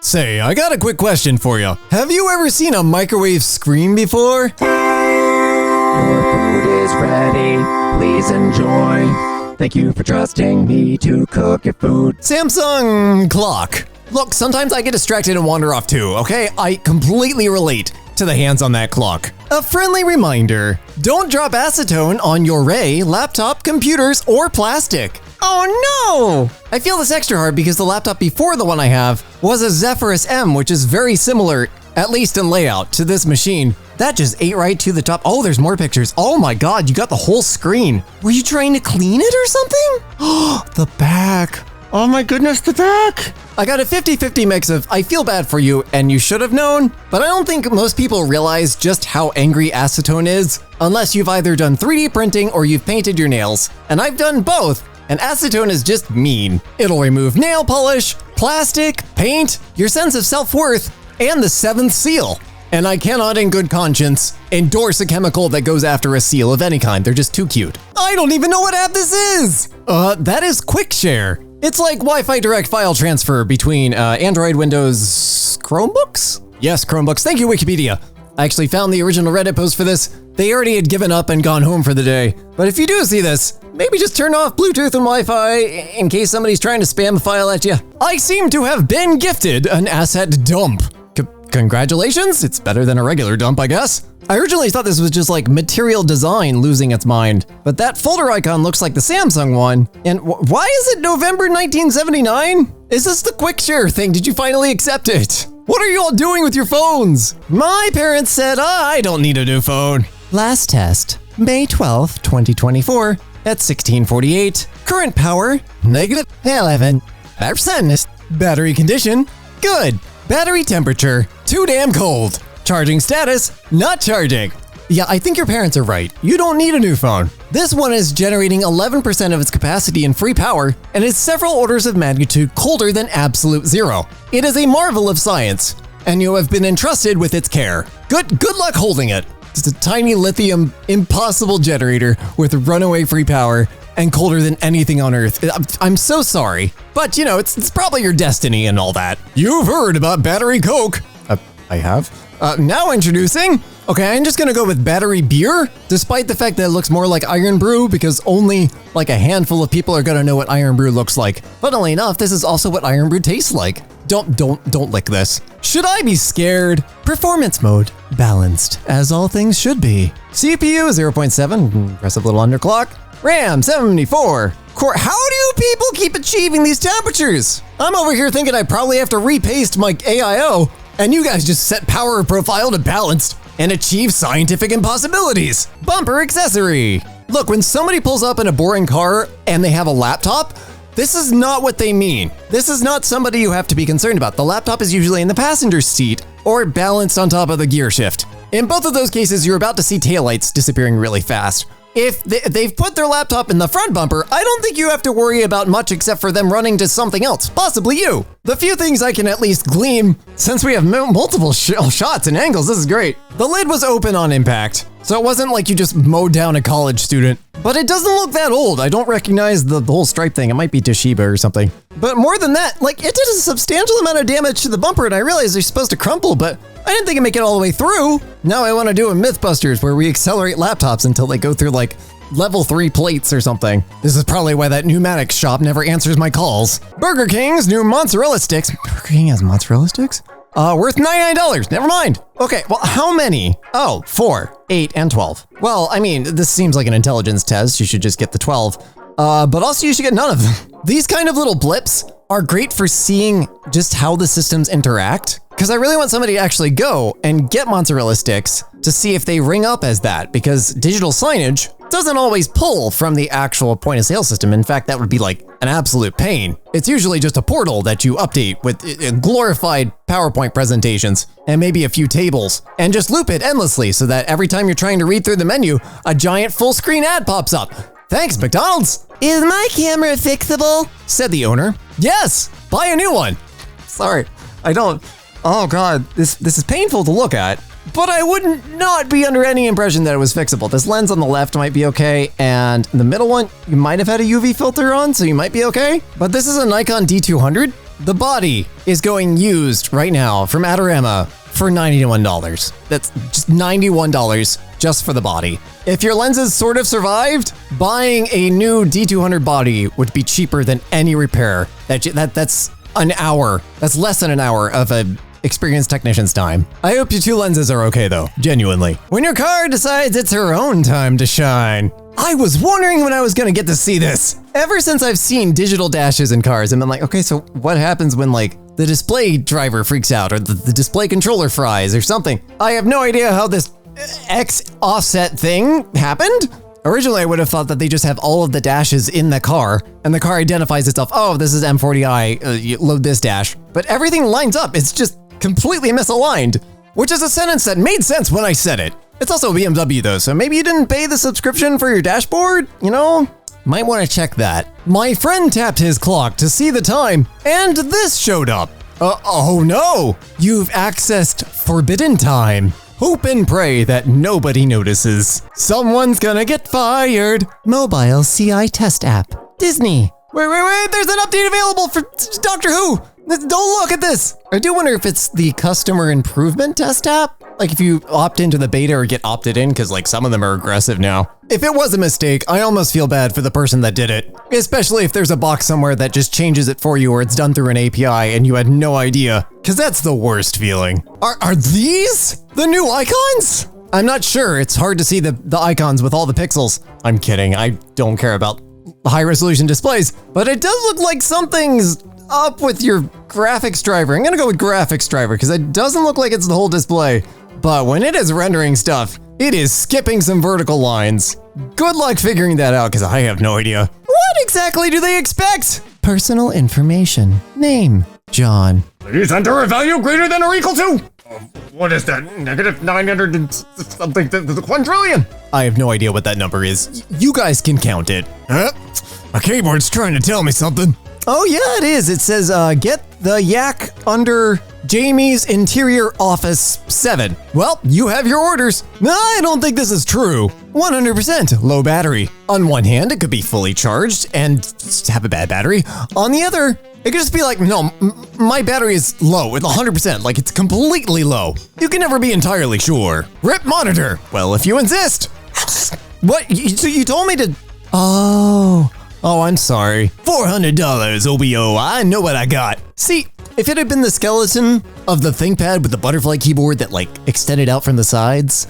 Say, I got a quick question for you. Have you ever seen a microwave scream before? Your food is ready. Please enjoy. Thank you for trusting me to cook your food. Samsung clock. Look, sometimes I get distracted and wander off too, okay? I completely relate to the hands on that clock. A friendly reminder, don't drop acetone on your array, laptop, computers, or plastic. Oh no! I feel this extra hard because the laptop before the one I have was a Zephyrus M, which is very similar, at least in layout, to this machine. That just ate right to the top. Oh, there's more pictures. Oh my god, you got the whole screen. Were you trying to clean it or something? Oh, the back. Oh my goodness, the back. I got a 50-50 mix of I feel bad for you and you should have known, but I don't think most people realize just how angry acetone is, unless you've either done 3D printing or you've painted your nails. And I've done both. And acetone is just mean. It'll remove nail polish, plastic, paint, your sense of self-worth, and the seventh seal. And I cannot in good conscience endorse a chemical that goes after a seal of any kind. They're just too cute. I don't even know what app this is! That is QuickShare. It's like Wi-Fi direct file transfer between Android, Windows, Chromebooks? Yes, Chromebooks. Thank you, Wikipedia. I actually found the original Reddit post for this. They already had given up and gone home for the day. But if you do see this, maybe just turn off Bluetooth and Wi-Fi in case somebody's trying to spam a file at you. I seem to have been gifted an asset dump. Congratulations, it's better than a regular dump, I guess. I originally thought this was just like material design losing its mind, but that folder icon looks like the Samsung one. And why is it November 1979? Is this the QuickShare thing? Did you finally accept it? What are you all doing with your phones? My parents said I don't need a new phone. Last test, May 12th, 2024 at 1648. Current power, -11%. Battery condition, good. Battery temperature, too damn cold. Charging status, not charging. Yeah, I think your parents are right. You don't need a new phone. This one is generating 11% of its capacity in free power and is several orders of magnitude colder than absolute zero. It is a marvel of science, and you have been entrusted with its care. Good luck holding it. It's a tiny lithium impossible generator with runaway free power and colder than anything on Earth. I'm so sorry, but you know, it's probably your destiny and all that. You've heard about battery Coke. I have. Now introducing. Okay, I'm just gonna go with battery beer, despite the fact that it looks more like Iron Brew because only like a handful of people are gonna know what Iron Brew looks like. Funnily enough, this is also what Iron Brew tastes like. Don't lick this. Should I be scared? Performance mode, balanced, as all things should be. CPU 0.7, press up a little underclock. RAM 74. Core. How do people keep achieving these temperatures? I'm over here thinking I probably have to repaste my AIO, and you guys just set power profile to balanced and achieve scientific impossibilities. Bumper accessory. Look, when somebody pulls up in a boring car and they have a laptop, this is not what they mean. This is not somebody you have to be concerned about. The laptop is usually in the passenger seat or balanced on top of the gear shift. In both of those cases, you're about to see taillights disappearing really fast. If they've put their laptop in the front bumper, I don't think you have to worry about much except for them running to something else, possibly you. The few things I can at least glean, since we have multiple shots and angles, this is great. The lid was open on impact, so it wasn't like you just mowed down a college student. But it doesn't look that old. I don't recognize the whole stripe thing. It might be Toshiba or something. But more than that, like it did a substantial amount of damage to the bumper, and I realized they're supposed to crumple, but I didn't think it'd make it all the way through. Now I want to do a Mythbusters where we accelerate laptops until they go through like level 3 plates or something. This is probably why that pneumatics shop never answers my calls. Burger King's new mozzarella sticks. Burger King has mozzarella sticks? Worth $99. Never mind. Okay, well, how many? Oh, 4, 8, and 12. Well, I mean, this seems like an intelligence test. You should just get the 12. But also you should get none of them. These kind of little blips are great for seeing just how the systems interact. Because I really want somebody to actually go and get mozzarella sticks to see if they ring up as that, because digital signage doesn't always pull from the actual point of sale system. In fact, that would be like an absolute pain. It's usually just a portal that you update with glorified PowerPoint presentations and maybe a few tables and just loop it endlessly so that every time you're trying to read through the menu, a giant full screen ad pops up. Thanks, McDonald's. Is my camera fixable? Said the owner. Yes, buy a new one. Sorry, I don't. Oh God, this is painful to look at, but I wouldn't not be under any impression that it was fixable. This lens on the left might be okay, and the middle one, you might have had a UV filter on, so you might be okay. But this is a Nikon D200. The body is going used right now from Adorama for $91. That's just $91 just for the body. If your lenses sort of survived, buying a new D200 body would be cheaper than any repair. That's an hour. That's less than an hour of an experienced technician's time. I hope your two lenses are okay though, genuinely. When your car decides it's her own time to shine. I was wondering when I was gonna get to see this. Ever since I've seen digital dashes in cars, and I'm like, okay, so what happens when like the display driver freaks out or the display controller fries or something? I have no idea how this X offset thing happened. Originally, I would have thought that they just have all of the dashes in the car, and the car identifies itself, oh, this is M40i, you load this dash. But everything lines up, it's just completely misaligned, which is a sentence that made sense when I said it. It's also BMW though, so maybe you didn't pay the subscription for your dashboard, you know? Might want to check that. My friend tapped his clock to see the time, and this showed up. Oh no! You've accessed forbidden time. Hope and pray that nobody notices. Someone's gonna get fired. Mobile CI test app. Disney. Wait, there's an update available for Doctor Who. Don't look at this. I do wonder if it's the customer improvement test app. Like if you opt into the beta or get opted in, because like some of them are aggressive now. If it was a mistake, I almost feel bad for the person that did it. Especially if there's a box somewhere that just changes it for you or it's done through an API and you had no idea. Because that's the worst feeling. Are these the new icons? I'm not sure. It's hard to see the icons with all the pixels. I'm kidding. I don't care about high resolution displays. But it does look like something's up with your graphics driver. I'm gonna go with graphics driver because it doesn't look like it's the whole display. But when it is rendering stuff, it is skipping some vertical lines. Good luck figuring that out because I have no idea. What exactly do they expect? Personal information. Name, John. Please enter a value greater than or equal to. What is that? Negative 900 and something, the quadrillion? I have no idea what that number is. You guys can count it. My keyboard's trying to tell me something. Oh yeah, it is. It says, get the yak under Jamie's interior office 7. Well, you have your orders. I don't think this is true. 100% low battery. On one hand, it could be fully charged and have a bad battery. On the other, it could just be like, no, my battery is low. It's 100%, like it's completely low. You can never be entirely sure. RIP monitor. Well, if you insist. What? You told me to... Oh, I'm sorry. $400, OBO. I know what I got. See, if it had been the skeleton of the ThinkPad with the butterfly keyboard that like extended out from the sides,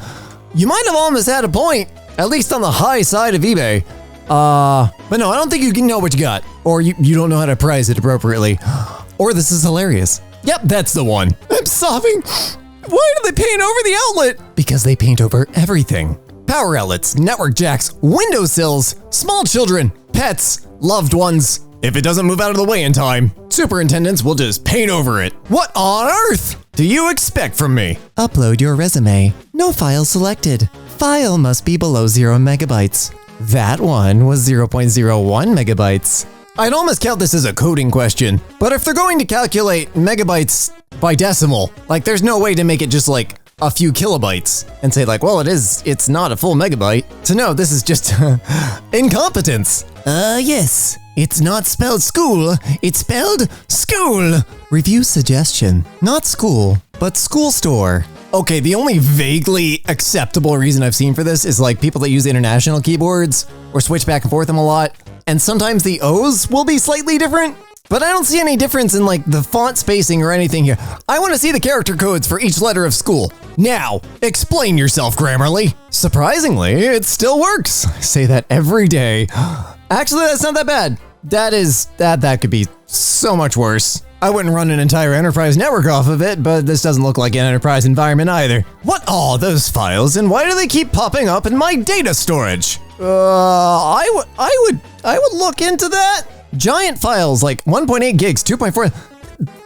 you might have almost had a point, at least on the high side of eBay. But no, I don't think you can know what you got, or you don't know how to price it appropriately, or this is hilarious. Yep, that's the one. I'm sobbing. Why do they paint over the outlet? Because they paint over everything. Power outlets, network jacks, windowsills, small children, pets, loved ones. If it doesn't move out of the way in time, superintendents will just paint over it. What on earth do you expect from me? Upload your resume. No file selected. File must be below 0 megabytes. That one was 0.01 megabytes. I'd almost count this as a coding question, but if they're going to calculate megabytes by decimal, like there's no way to make it just like a few kilobytes and say like, well, it's not a full megabyte. So no, this is just incompetence. Yes, it's not spelled school, it's spelled school. Review suggestion, not school, but school store. Okay, the only vaguely acceptable reason I've seen for this is like people that use international keyboards or switch back and forth them a lot. And sometimes the O's will be slightly different. But I don't see any difference in like the font spacing or anything here. I want to see the character codes for each letter of school. Now, explain yourself, Grammarly. Surprisingly, it still works. I say that every day. Actually, that's not that bad. That could be so much worse. I wouldn't run an entire enterprise network off of it, but this doesn't look like an enterprise environment either. What are those files and why do they keep popping up in my data storage? I would look into that. Giant files like 1.8 gigs, 2.4.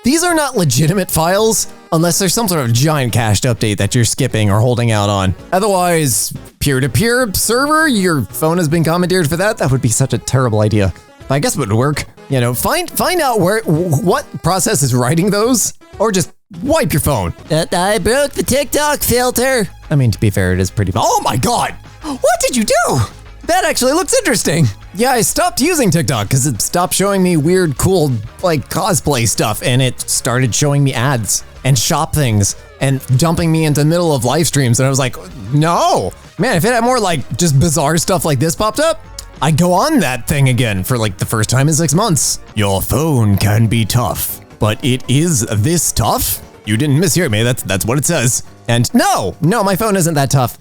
These are not legitimate files unless there's some sort of giant cached update that you're skipping or holding out on. Otherwise, peer-to-peer server, your phone has been commandeered for that. That would be such a terrible idea. I guess it would work. You know, find out what process is writing those, or just wipe your phone. I broke the TikTok filter. I mean, to be fair, it is pretty. Oh my God! What did you do? That actually looks interesting. Yeah, I stopped using TikTok because it stopped showing me weird, cool, like cosplay stuff, and it started showing me ads and shop things and dumping me into the middle of live streams. And I was like, no, man, if it had more like just bizarre stuff like this popped up, I'd go on that thing again for like the first time in 6 months. Your phone can be tough, but it is this tough? You didn't mishear me, that's what it says. And no, my phone isn't that tough.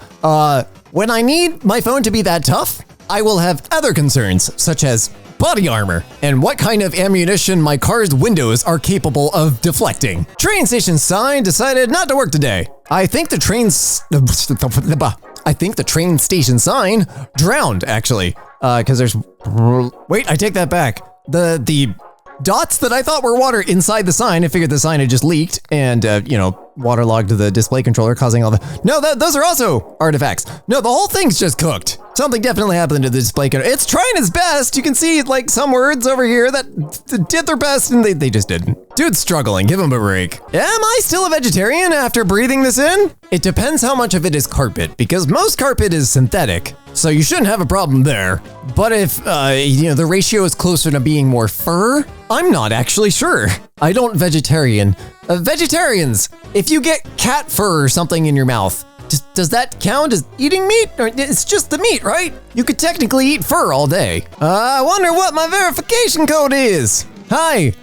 When I need my phone to be that tough, I will have other concerns, such as body armor and what kind of ammunition my car's windows are capable of deflecting. Train station sign decided not to work today. I think the train station sign drowned, actually, because there's, wait, I take that back. The dots that I thought were water inside the sign, I figured the sign had just leaked and, waterlogged the display controller, causing all the, no, those are also artifacts. No, the whole thing's just cooked. Something definitely happened to the display controller. It's trying its best. You can see like some words over here that did their best and they just didn't. Dude's struggling, give him a break. Am I still a vegetarian after breathing this in? It depends how much of it is carpet, because most carpet is synthetic, so you shouldn't have a problem there. But if, the ratio is closer to being more fur, I'm not actually sure. I don't vegetarian. Vegetarians, if you get cat fur or something in your mouth, does that count as eating meat? Or it's just the meat, right? You could technically eat fur all day. I wonder what my verification code is. Hi,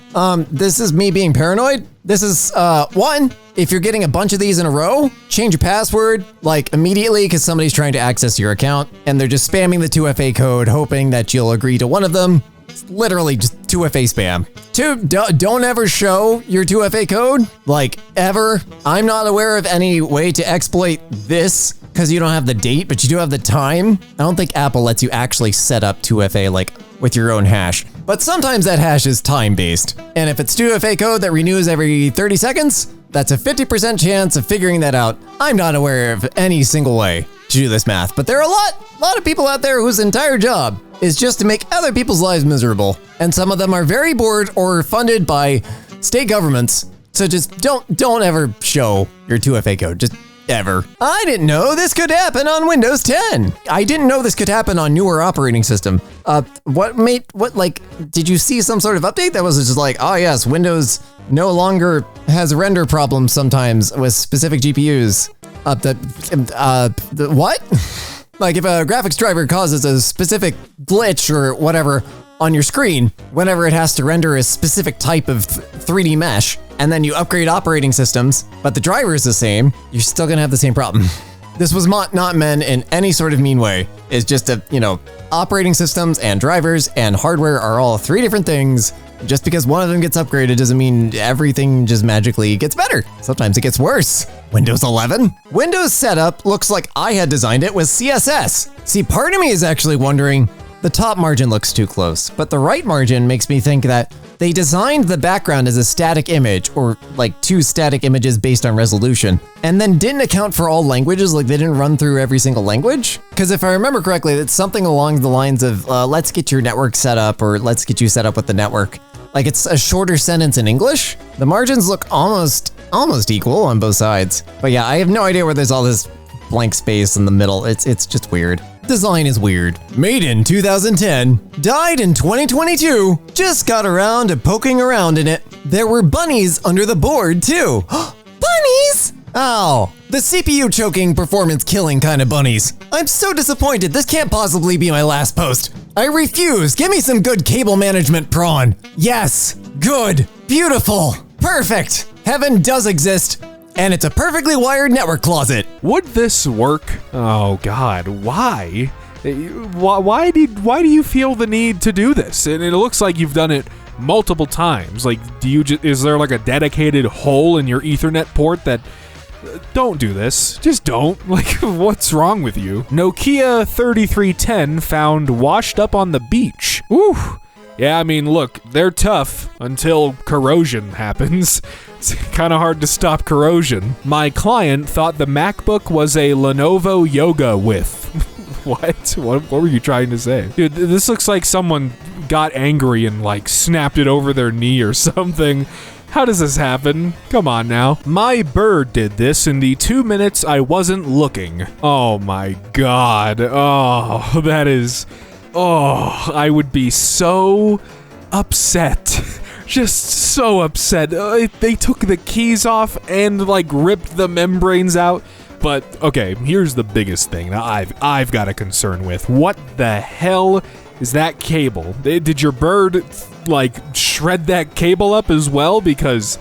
this is me being paranoid. This is, one, if you're getting a bunch of these in a row, change your password, like immediately, because somebody's trying to access your account and they're just spamming the 2FA code, hoping that you'll agree to one of them. It's literally just 2FA spam. Two, don't ever show your 2FA code, like ever. I'm not aware of any way to exploit this because you don't have the date, but you do have the time. I don't think Apple lets you actually set up 2FA like with your own hash, but sometimes that hash is time-based. And if it's 2FA code that renews every 30 seconds, that's a 50% chance of figuring that out. I'm not aware of any single way to do this math, but there are a lot of people out there whose entire job is just to make other people's lives miserable. And some of them are very bored or funded by state governments. So just don't ever show your 2FA code, just ever. I didn't know this could happen on Windows 10. I didn't know this could happen on newer operating system. Did you see some sort of update that was just like, oh yes, Windows no longer has render problems sometimes with specific GPUs. What? Like if a graphics driver causes a specific glitch or whatever on your screen, whenever it has to render a specific type of 3D mesh, and then you upgrade operating systems, but the driver is the same, you're still gonna have the same problem. This was not meant in any sort of mean way. It's just operating systems and drivers and hardware are all three different things. Just because one of them gets upgraded doesn't mean everything just magically gets better. Sometimes it gets worse. Windows 11? Windows setup looks like I had designed it with CSS. See, part of me is actually wondering, the top margin looks too close, but the right margin makes me think that they designed the background as a static image, or like two static images based on resolution, and then didn't account for all languages, like they didn't run through every single language. Because if I remember correctly, it's something along the lines of, let's get your network set up, or let's get you set up with the network. Like it's a shorter sentence in English. The margins look almost equal on both sides. But yeah, I have no idea where there's all this blank space in the middle. It's just weird. Design is weird. Made in 2010, died in 2022, just got around to poking around in it. There were bunnies under the board too. Bunnies? Oh, the CPU choking, performance killing kind of bunnies. I'm so disappointed. This can't possibly be my last post. I refuse. Give me some good cable management prawn. Yes, good, beautiful, perfect. Heaven does exist. And it's a perfectly wired network closet. Would this work? Oh God, why? Why do you feel the need to do this? And it looks like you've done it multiple times. Like, is there like a dedicated hole in your Ethernet port that? Don't do this. Just don't. Like, what's wrong with you? Nokia 3310 found washed up on the beach. Ooh. Yeah, I mean, look, they're tough until corrosion happens. It's kind of hard to stop corrosion. My client thought the MacBook was a Lenovo Yoga with. What? What were you trying to say? Dude, this looks like someone got angry and, like, snapped it over their knee or something. How does this happen? Come on now. My bird did this in the 2 minutes I wasn't looking. Oh my God. Oh, that is Oh, I would be so upset. Just so upset. They took the keys off and like ripped the membranes out. But okay, here's the biggest thing that I've got a concern with. What the hell is that cable? Did your bird like shred that cable up as well? Because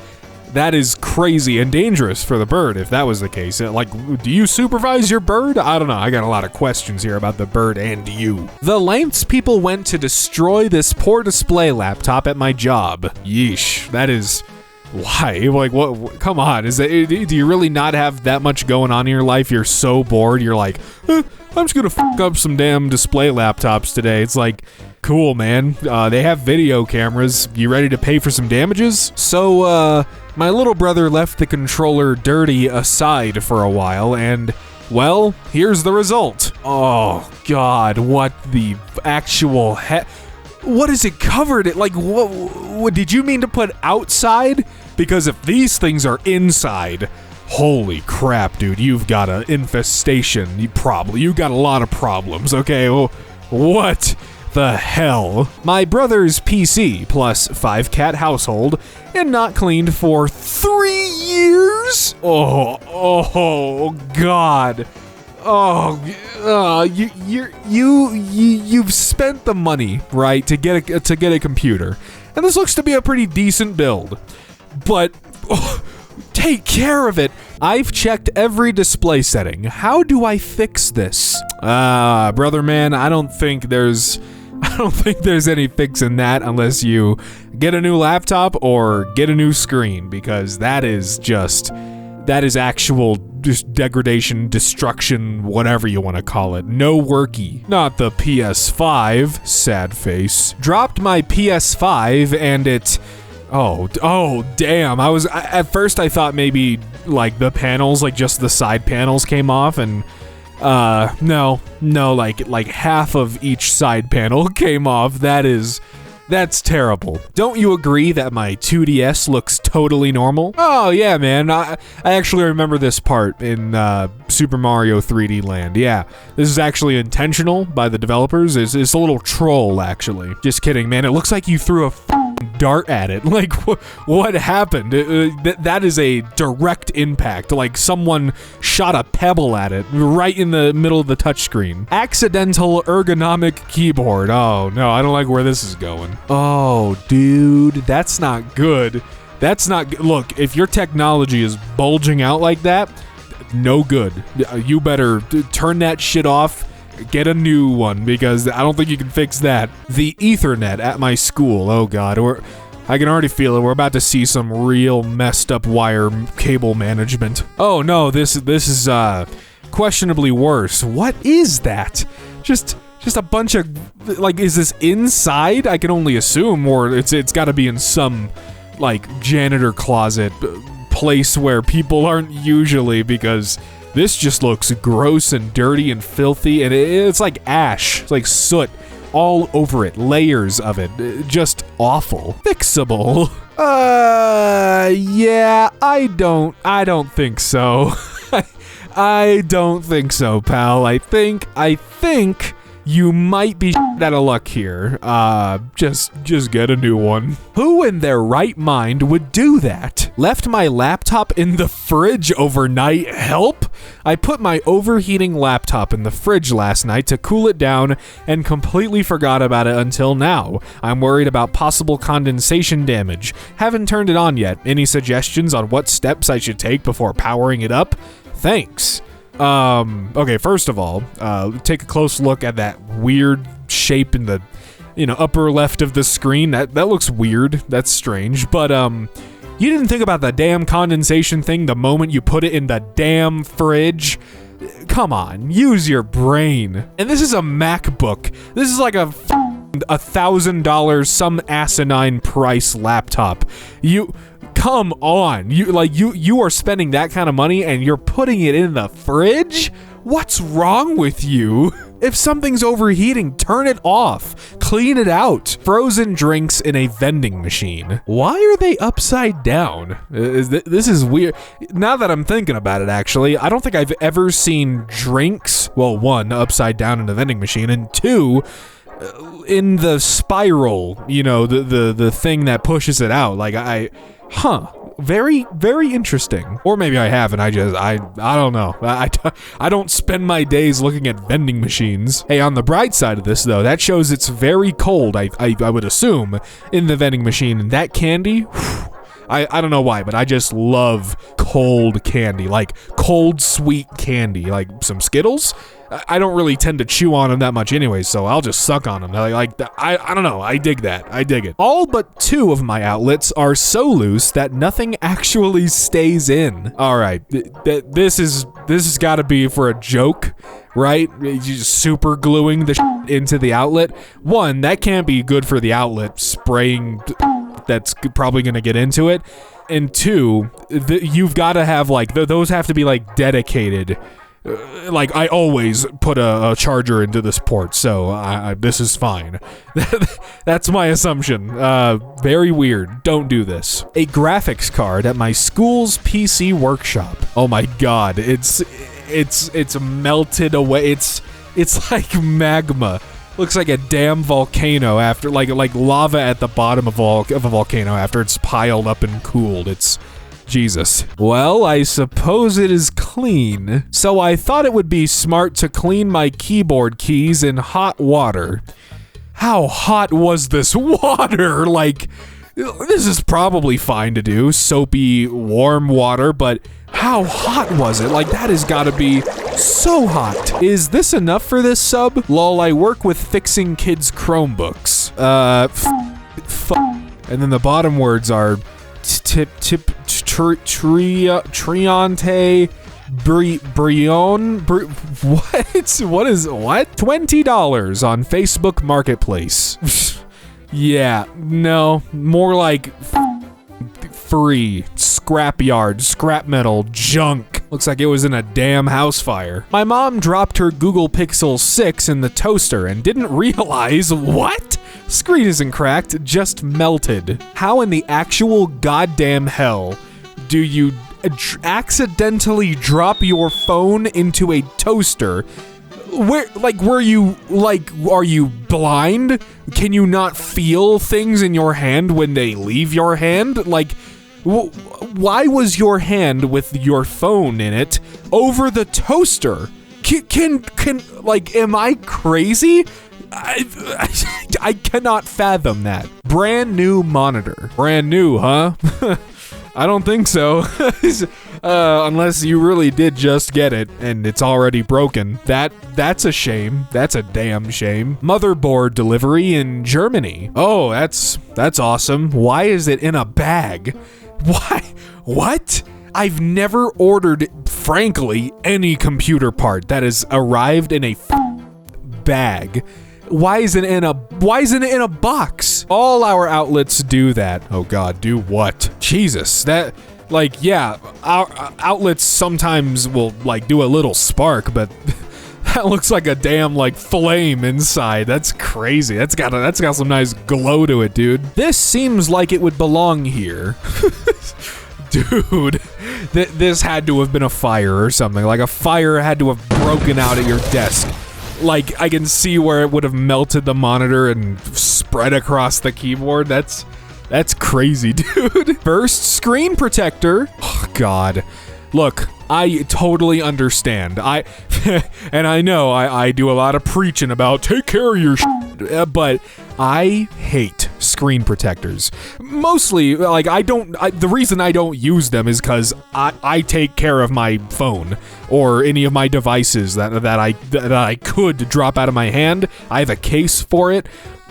that is crazy and dangerous for the bird if that was the case. Like, do you supervise your bird? I don't know. I got a lot of questions here about the bird and you. The lengths people went to destroy this poor display laptop at my job. Yeesh. That is... Why? Like, what? Come on. Do you really not have that much going on in your life? You're so bored. You're like, I'm just gonna fuck up some damn display laptops today. It's like, cool, man. They have video cameras. You ready to pay for some damages? So, my little brother left the controller dirty aside for a while, and, well, here's the result. Oh, God. What the actual heck? What is it covered in? Like, what did you mean to put outside? Because if these things are inside, holy crap, dude, you've got an infestation. You got a lot of problems, okay? Well, what the hell? My brother's PC plus 5-cat household and not cleaned for 3 years? Oh, God. Oh, you've spent the money, right, to get a computer, and this looks to be a pretty decent build, but take care of it. I've checked every display setting. How do I fix this? Brother man, I don't think there's any fix in that unless you get a new laptop or get a new screen, because that is actual just degradation, destruction, whatever you want to call it. No worky. Not the PS5, sad face. Dropped my PS5 and it... Oh, damn. At first I thought maybe like the panels, like just the side panels came off, and no, like half of each side panel came off. That's terrible. Don't you agree that my 2DS looks totally normal? Oh, yeah, man. I actually remember this part in Super Mario 3D Land. Yeah, this is actually intentional by the developers. It's a little troll, actually. Just kidding, man. It looks like you threw a dart at it. Like, what happened? That is a direct impact. Like, someone shot a pebble at it right in the middle of the touchscreen. Accidental ergonomic keyboard. Oh, no, I don't like where this is going. Oh, dude, that's not good. That's not good. Look, if your technology is bulging out like that, no good. You better turn that shit off. Get a new one, because I don't think you can fix that. The Ethernet at my school. Oh, God. I can already feel it. We're about to see some real messed up wire cable management. Oh, no. This is questionably worse. What is that? Just a bunch of... Like, is this inside? I can only assume, or it's got to be in some, like, janitor closet place where people aren't usually, because... This just looks gross and dirty and filthy, and it's like ash. It's like soot all over it, layers of it. Just awful. Fixable. Yeah, I don't think so. I don't think so, pal. I think you might be out of luck here. Just get a new one. Who in their right mind would do that? Left my laptop in the fridge overnight? Help? I put my overheating laptop in the fridge last night to cool it down and completely forgot about it until now. I'm worried about possible condensation damage. Haven't turned it on yet. Any suggestions on what steps I should take before powering it up? Thanks. Okay, first of all, take a close look at that weird shape in the, upper left of the screen. That looks weird. That's strange. But, you didn't think about the damn condensation thing the moment you put it in the damn fridge? Come on, use your brain. And this is a MacBook. This is like a $1,000, some asinine price laptop. Come on, you are spending that kind of money and you're putting it in the fridge? What's wrong with you? If something's overheating, turn it off. Clean it out. Frozen drinks in a vending machine. Why are they upside down? This is weird. Now that I'm thinking about it, actually, I don't think I've ever seen drinks, well, one, upside down in a vending machine, and two, in the spiral, you know, the thing that pushes it out. Like very, very interesting. Or maybe I haven't. I don't know. I don't spend my days looking at vending machines. Hey, on the bright side of this, though, that shows it's very cold, I would assume, in the vending machine. And that candy, whew, I don't know why, but I just love cold candy, like cold sweet candy, like some Skittles. I don't really tend to chew on them that much anyway, so I'll just suck on them. I don't know. I dig that. I dig it. All but 2 of my outlets are so loose that nothing actually stays in. All right, this has got to be for a joke, right? You're just super gluing the into the outlet. One, that can't be good for the outlet, spraying that's probably going to get into it. And 2, you've got to have like those have to be like dedicated. Like I always put a charger into this port, so this is fine. That's my assumption. Very weird. Don't do this. A graphics card at my school's PC workshop. Oh my god, it's melted away. It's like magma. Looks like a damn volcano after like lava at the bottom of a volcano after it's piled up and cooled. It's Jesus. Well, I suppose it is clean. So I thought it would be smart to clean my keyboard keys in hot water. How hot was this water? Like, this is probably fine to do, soapy, warm water, but how hot was it? Like, that has got to be so hot. Is this enough for this sub? Lol, I work with fixing kids' Chromebooks. And then the bottom words are Triante Brion. What is $20 on Facebook Marketplace. Yeah, no, more like free scrapyard, scrap metal, junk. Looks like it was in a damn house fire. My mom dropped her Google Pixel 6 in the toaster and didn't realize what? Screen isn't cracked, just melted. How in the actual goddamn hell do you accidentally drop your phone into a toaster? Are you blind? Can you not feel things in your hand when they leave your hand? Like, why was your hand with your phone in it over the toaster? Am I crazy? I cannot fathom that. Brand new monitor. Brand new, huh? I don't think so. Unless you really did just get it and it's already broken. That's a shame. That's a damn shame. Motherboard delivery in Germany. Oh, that's awesome. Why is it in a bag? Why? What? I've never ordered, frankly, any computer part that has arrived in a bag. Why isn't it in a box? All our outlets do that. Oh god, do what? Jesus, that, like, yeah, our outlets sometimes will, like, do a little spark, but that looks like a damn, like, flame inside. That's crazy. That's got some nice glow to it, dude. This seems like it would belong here. Dude, this had to have been a fire or something. Like, a fire had to have broken out at your desk. Like, I can see where it would have melted the monitor and spread across the keyboard. That's crazy, dude. First screen protector. Oh, God. Look, I totally understand. And I know I do a lot of preaching about take care of your shit, but I hate screen protectors. Mostly, like, the reason I don't use them is because I take care of my phone or any of my devices that I could drop out of my hand. I have a case for it.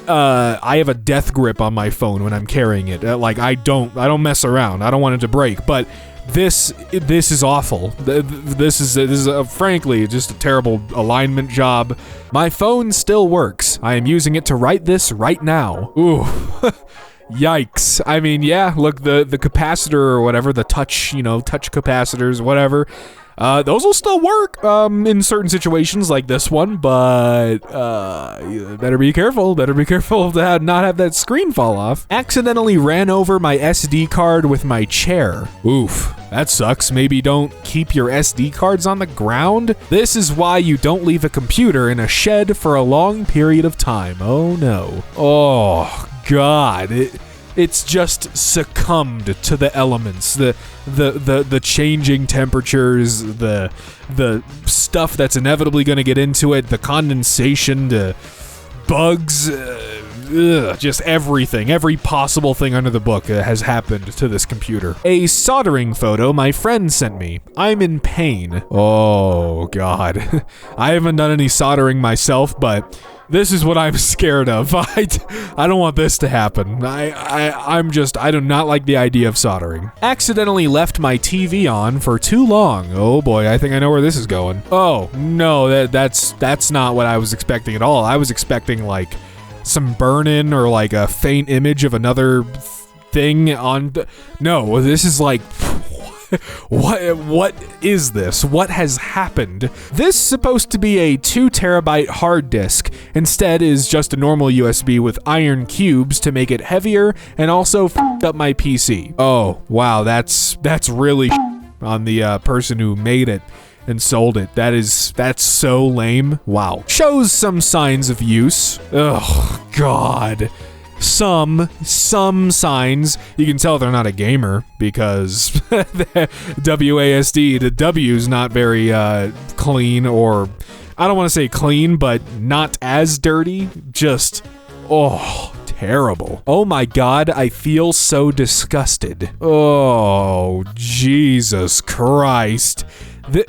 I have a death grip on my phone when I'm carrying it. Like, I don't mess around. I don't want it to break, but this is awful. This is frankly just a terrible alignment job. My phone still works. I am using it to write this right now. Ooh. Yikes. I mean, yeah, look, the capacitor or whatever, the touch capacitors, whatever. Those will still work in certain situations like this one, but you better be careful. Better be careful to not have that screen fall off. Accidentally ran over my SD card with my chair. Oof, that sucks. Maybe don't keep your SD cards on the ground. This is why you don't leave a computer in a shed for a long period of time. Oh no. Oh God. It's just succumbed to the elements, the changing temperatures, the stuff that's inevitably going to get into it, the condensation, the bugs, just everything, every possible thing under the book has happened to this computer. A soldering photo my friend sent me. I'm in pain. Oh God. I haven't done any soldering myself, but this is what I'm scared of. I don't want this to happen. I do not like the idea of soldering. Accidentally left my TV on for too long. Oh boy, I think I know where this is going. Oh no, that's not what I was expecting at all. I was expecting like some burn-in or like a faint image of another thing on. No, this is like. What is this? What has happened? This is supposed to be a 2 terabyte hard disk. Instead is just a normal USB with iron cubes to make it heavier and also f***ed up my PC. Oh, wow, that's really on the person who made it and sold it. That's so lame. Wow. Shows some signs of use. Oh, God. Some signs. You can tell they're not a gamer because WASD, the W's not very clean, or I don't want to say clean, but not as dirty. Just, oh, terrible. Oh my God, I feel so disgusted. Oh, Jesus Christ.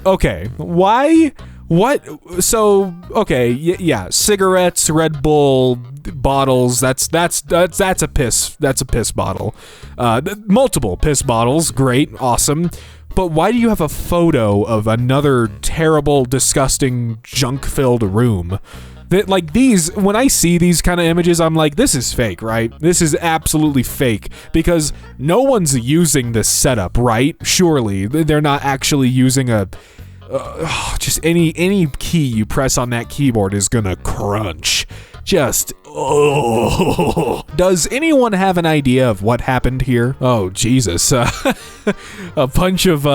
Okay, why? What? So, okay, yeah, cigarettes, Red Bull bottles, that's a piss bottle. Multiple piss bottles, great, awesome. But why do you have a photo of another terrible, disgusting, junk-filled room? That, like, these, when I see these kind of images, I'm like, this is fake, right? This is absolutely fake, because no one's using this setup, right? Surely, they're not actually using a... just any key you press on that keyboard is gonna crunch. Just, oh. Does anyone have an idea of what happened here? Oh, Jesus. A bunch of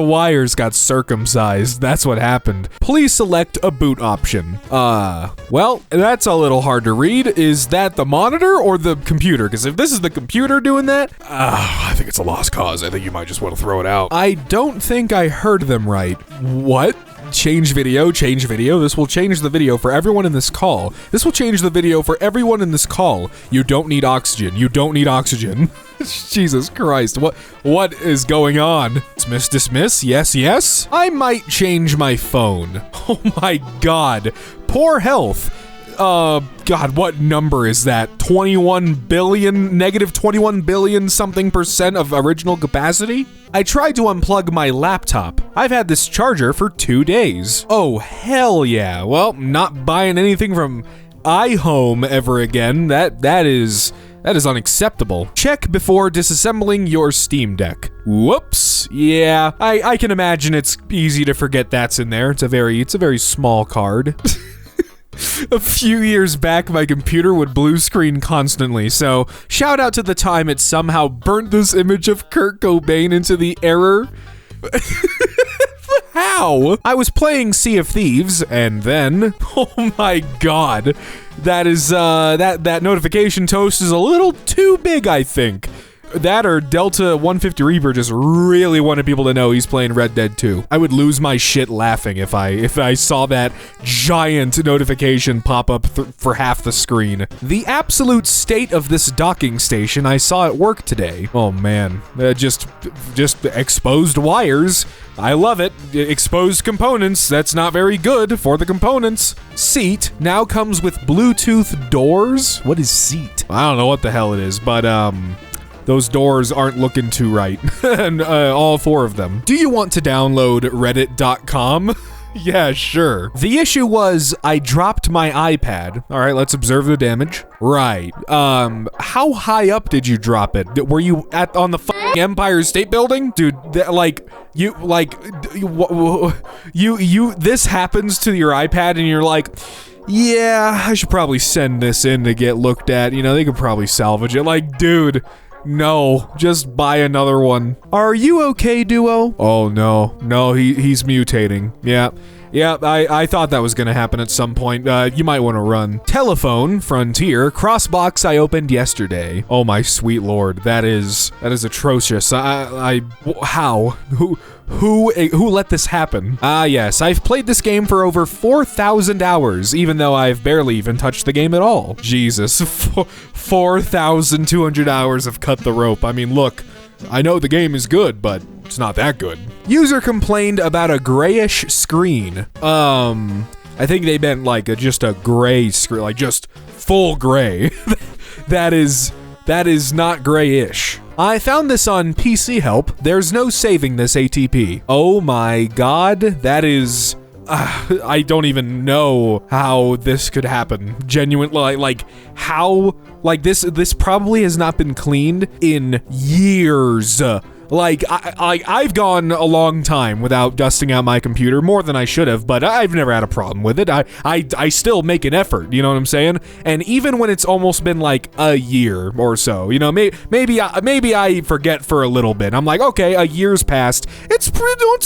wires got circumcised. That's what happened. Please select a boot option. Well, that's a little hard to read. Is that the monitor or the computer? Because if this is the computer doing that, I think it's a lost cause. I think you might just want to throw it out. I don't think I heard them right. What? Change video, change video. This will change the video for everyone in this call. This will change the video for everyone in this call. You don't need oxygen. You don't need oxygen. Jesus Christ. What is going on? Dismiss? Yes? I might change my phone. Oh my God. Poor health. God, what number is that? 21 billion, negative 21 billion something % of original capacity? I tried to unplug my laptop. I've had this charger for 2 days. Oh, hell yeah. Well, not buying anything from iHome ever again. That is unacceptable. Check before disassembling your Steam Deck. Whoops. Yeah, I can imagine it's easy to forget that's in there. It's a very small card. A few years back, my computer would blue screen constantly, so shout out to the time it somehow burnt this image of Kurt Cobain into the error. How? I was playing Sea of Thieves, and then, oh my God, that is, that notification toast is a little too big, I think. That or Delta 150 Reaper just really wanted people to know he's playing Red Dead 2. I would lose my shit laughing if I saw that giant notification pop up for half the screen. The absolute state of this docking station I saw at work today. Oh man, just exposed wires. I love it. Exposed components. That's not very good for the components. Seat now comes with Bluetooth doors. What is seat? I don't know what the hell it is, but those doors aren't looking too right. And all 4 of them. Do you want to download reddit.com? Yeah, sure. The issue was I dropped my iPad. All right, let's observe the damage. Right. How high up did you drop it? Were you on the fucking Empire State Building? Dude, this happens to your iPad and you're like, yeah, I should probably send this in to get looked at. You know, they could probably salvage it. Like, dude, no, just buy another one. Are you okay, Duo? Oh, no, he's mutating. Yeah, I thought that was gonna happen at some point. You might want to run. Telephone, Frontier, Crossbox I opened yesterday. Oh my sweet lord, that is atrocious. How? Who let this happen? Yes, I've played this game for over 4,000 hours, even though I've barely even touched the game at all. Jesus, 4,200 hours of cut the rope. I mean, look, I know the game is good, but it's not that good. User complained about a grayish screen. I think they meant like just a gray screen, like just full gray. That is not grayish. I found this on PC Help. There's no saving this ATP. Oh my god, that is... I don't even know how this could happen. Genuinely, like how... Like this probably has not been cleaned in years. Like, I've gone a long time without dusting out my computer, more than I should have, but I've never had a problem with it. I still make an effort, you know what I'm saying? And even when it's almost been like a year or so, you know, maybe I forget for a little bit. I'm like, okay, a year's passed. It's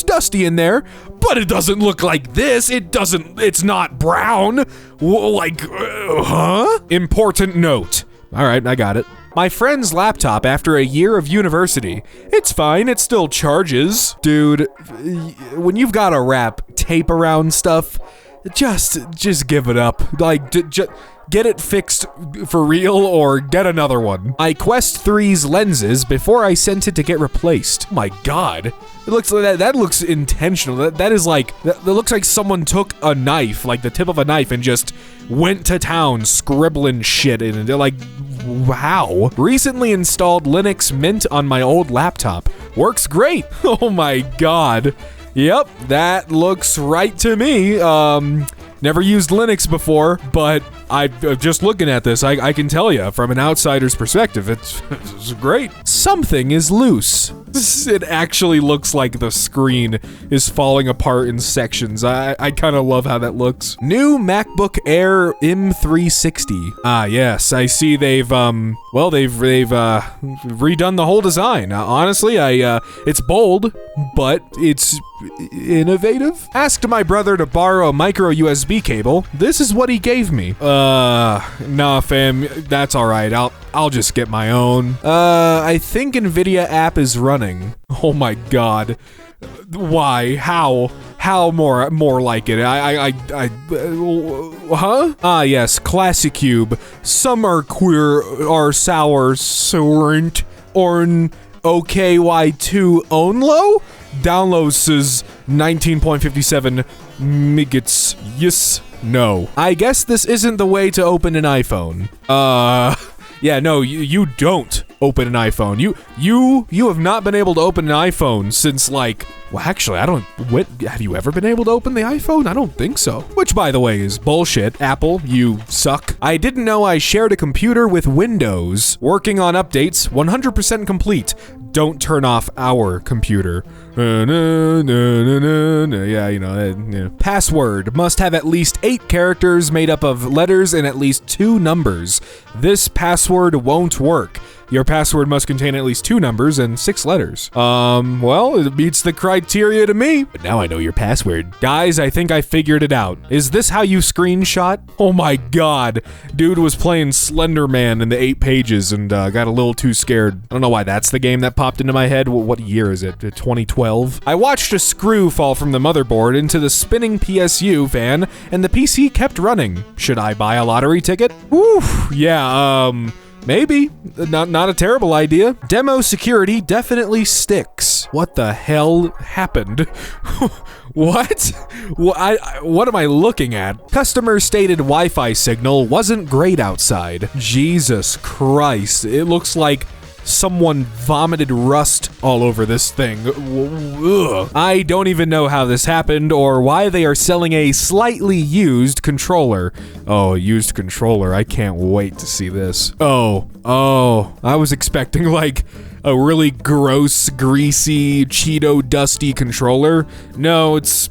dusty in there, but it doesn't look like this. It's not brown. Like, huh? Important note. All right, I got it. My friend's laptop after a year of university. It's fine, it still charges. Dude, when you've got to wrap tape around stuff, just give it up. Like, get it fixed for real or get another one. I Quest 3's lenses before I sent it to get replaced. Oh my god. It looks like that looks intentional. That looks like someone took a knife, like the tip of a knife, and just went to town scribbling shit in it. They're like, wow. Recently installed Linux Mint on my old laptop. Works great. Oh my god. Yep, that looks right to me. Never used Linux before, but just looking at this, I can tell you from an outsider's perspective, it's great. Something is loose. It actually looks like the screen is falling apart in sections. I kind of love how that looks. New MacBook Air M360. Ah, yes, I see they've redone the whole design. Honestly, it's bold, but it's innovative. Asked my brother to borrow a micro USB cable. This is what he gave me. Nah, fam, that's all right. I'll just get my own. I think NVIDIA app is running. Oh my god. Why? How more like it? Huh? Ah, yes, Classic Cube. Some are queer, are sour, sorent, orn, OKY2 onlo? Download says 19.57 megats. Yes. No. I guess this isn't the way to open an iPhone. Yeah, no, you don't open an iPhone. You have not been able to open an iPhone since like, well, actually, have you ever been able to open the iPhone? I don't think so. Which, by the way, is bullshit. Apple, you suck. I didn't know I shared a computer with Windows. Working on updates, 100% complete. Don't turn off our computer. Yeah, you know. Password must have at least 8 characters made up of letters and at least 2 numbers. This password won't work. Your password must contain at least 2 numbers and 6 letters. Well, it meets the criteria to me. But now I know your password. Guys, I think I figured it out. Is this how you screenshot? Oh my god. Dude was playing Slender Man in the 8 pages and got a little too scared. I don't know why that's the game that popped into my head. What year is it? 2012? I watched a screw fall from the motherboard into the spinning PSU fan and the PC kept running. Should I buy a lottery ticket? Woo, yeah, maybe. Not a terrible idea. Demo security definitely sticks. What the hell happened? What? What am I looking at? Customer stated Wi-Fi signal wasn't great outside. Jesus Christ. It looks like someone vomited rust all over this thing. Ugh. I don't even know how this happened or why they are selling a slightly used controller. Oh, used controller. I can't wait to see this. Oh, I was expecting like a really gross, greasy, Cheeto dusty controller. No, it's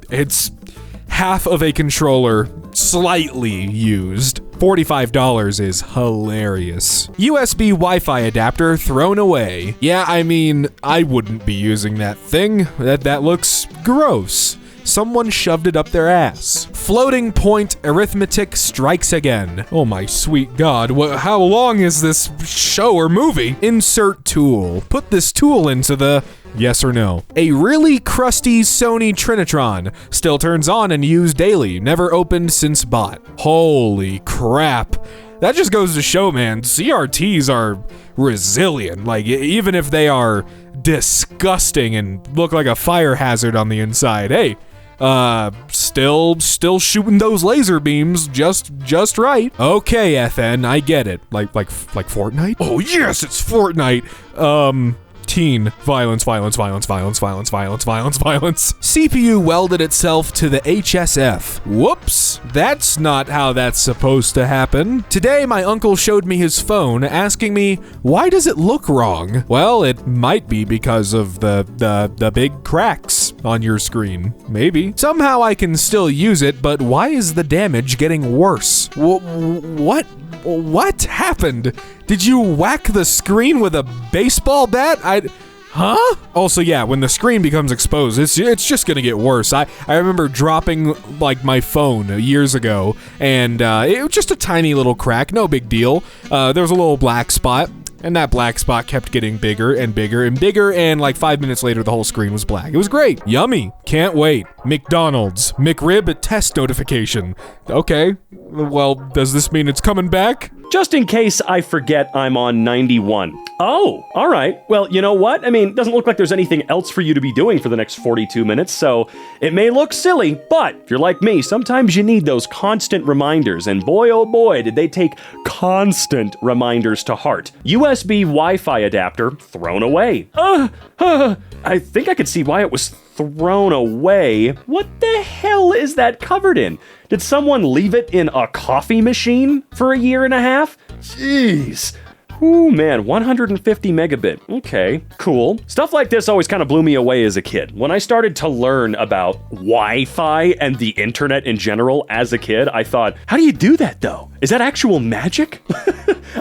half of a controller, slightly used. $45 is hilarious. USB Wi-Fi adapter thrown away. Yeah, I mean, I wouldn't be using that thing. That looks gross. Someone shoved it up their ass. Floating point arithmetic strikes again. Oh my sweet God, how long is this show or movie? Insert tool. Put this tool into the... Yes or no? A really crusty Sony Trinitron. Still turns on and used daily. Never opened since bought. Holy crap. That just goes to show, man, CRTs are resilient. Like, even if they are disgusting and look like a fire hazard on the inside, hey, still shooting those laser beams just right. Okay, FN, I get it. Like Fortnite? Oh yes, it's Fortnite. Teen violence. CPU welded itself to the HSF. Whoops, that's not how that's supposed to happen. Today, my uncle showed me his phone, asking me, why does it look wrong? Well, it might be because of the big cracks on your screen. Maybe. Somehow I can still use it, but why is the damage getting worse? What happened? Did you whack the screen with a baseball bat? Huh? Also, yeah, when the screen becomes exposed, it's just gonna get worse. I remember dropping, like, my phone years ago, and it was just a tiny little crack, no big deal. There was a little black spot, and that black spot kept getting bigger and bigger and bigger, and like 5 minutes later, the whole screen was black. It was great. Yummy. Can't wait. McDonald's. McRib test notification. Okay. Well, does this mean it's coming back? Just in case I forget, I'm on 91. Oh, all right. Well, you know what? I mean, doesn't look like there's anything else for you to be doing for the next 42 minutes, so it may look silly, but if you're like me, sometimes you need those constant reminders, and boy, oh boy, did they take constant reminders to heart. USB Wi-Fi adapter thrown away. I think I could see why it was thrown away. What the hell is that covered in? Did someone leave it in a coffee machine for a year and a half? Jeez. Ooh, man, 150 megabit. Okay, cool. Stuff like this always kind of blew me away as a kid. When I started to learn about Wi-Fi and the internet in general as a kid, I thought, how do you do that though? Is that actual magic?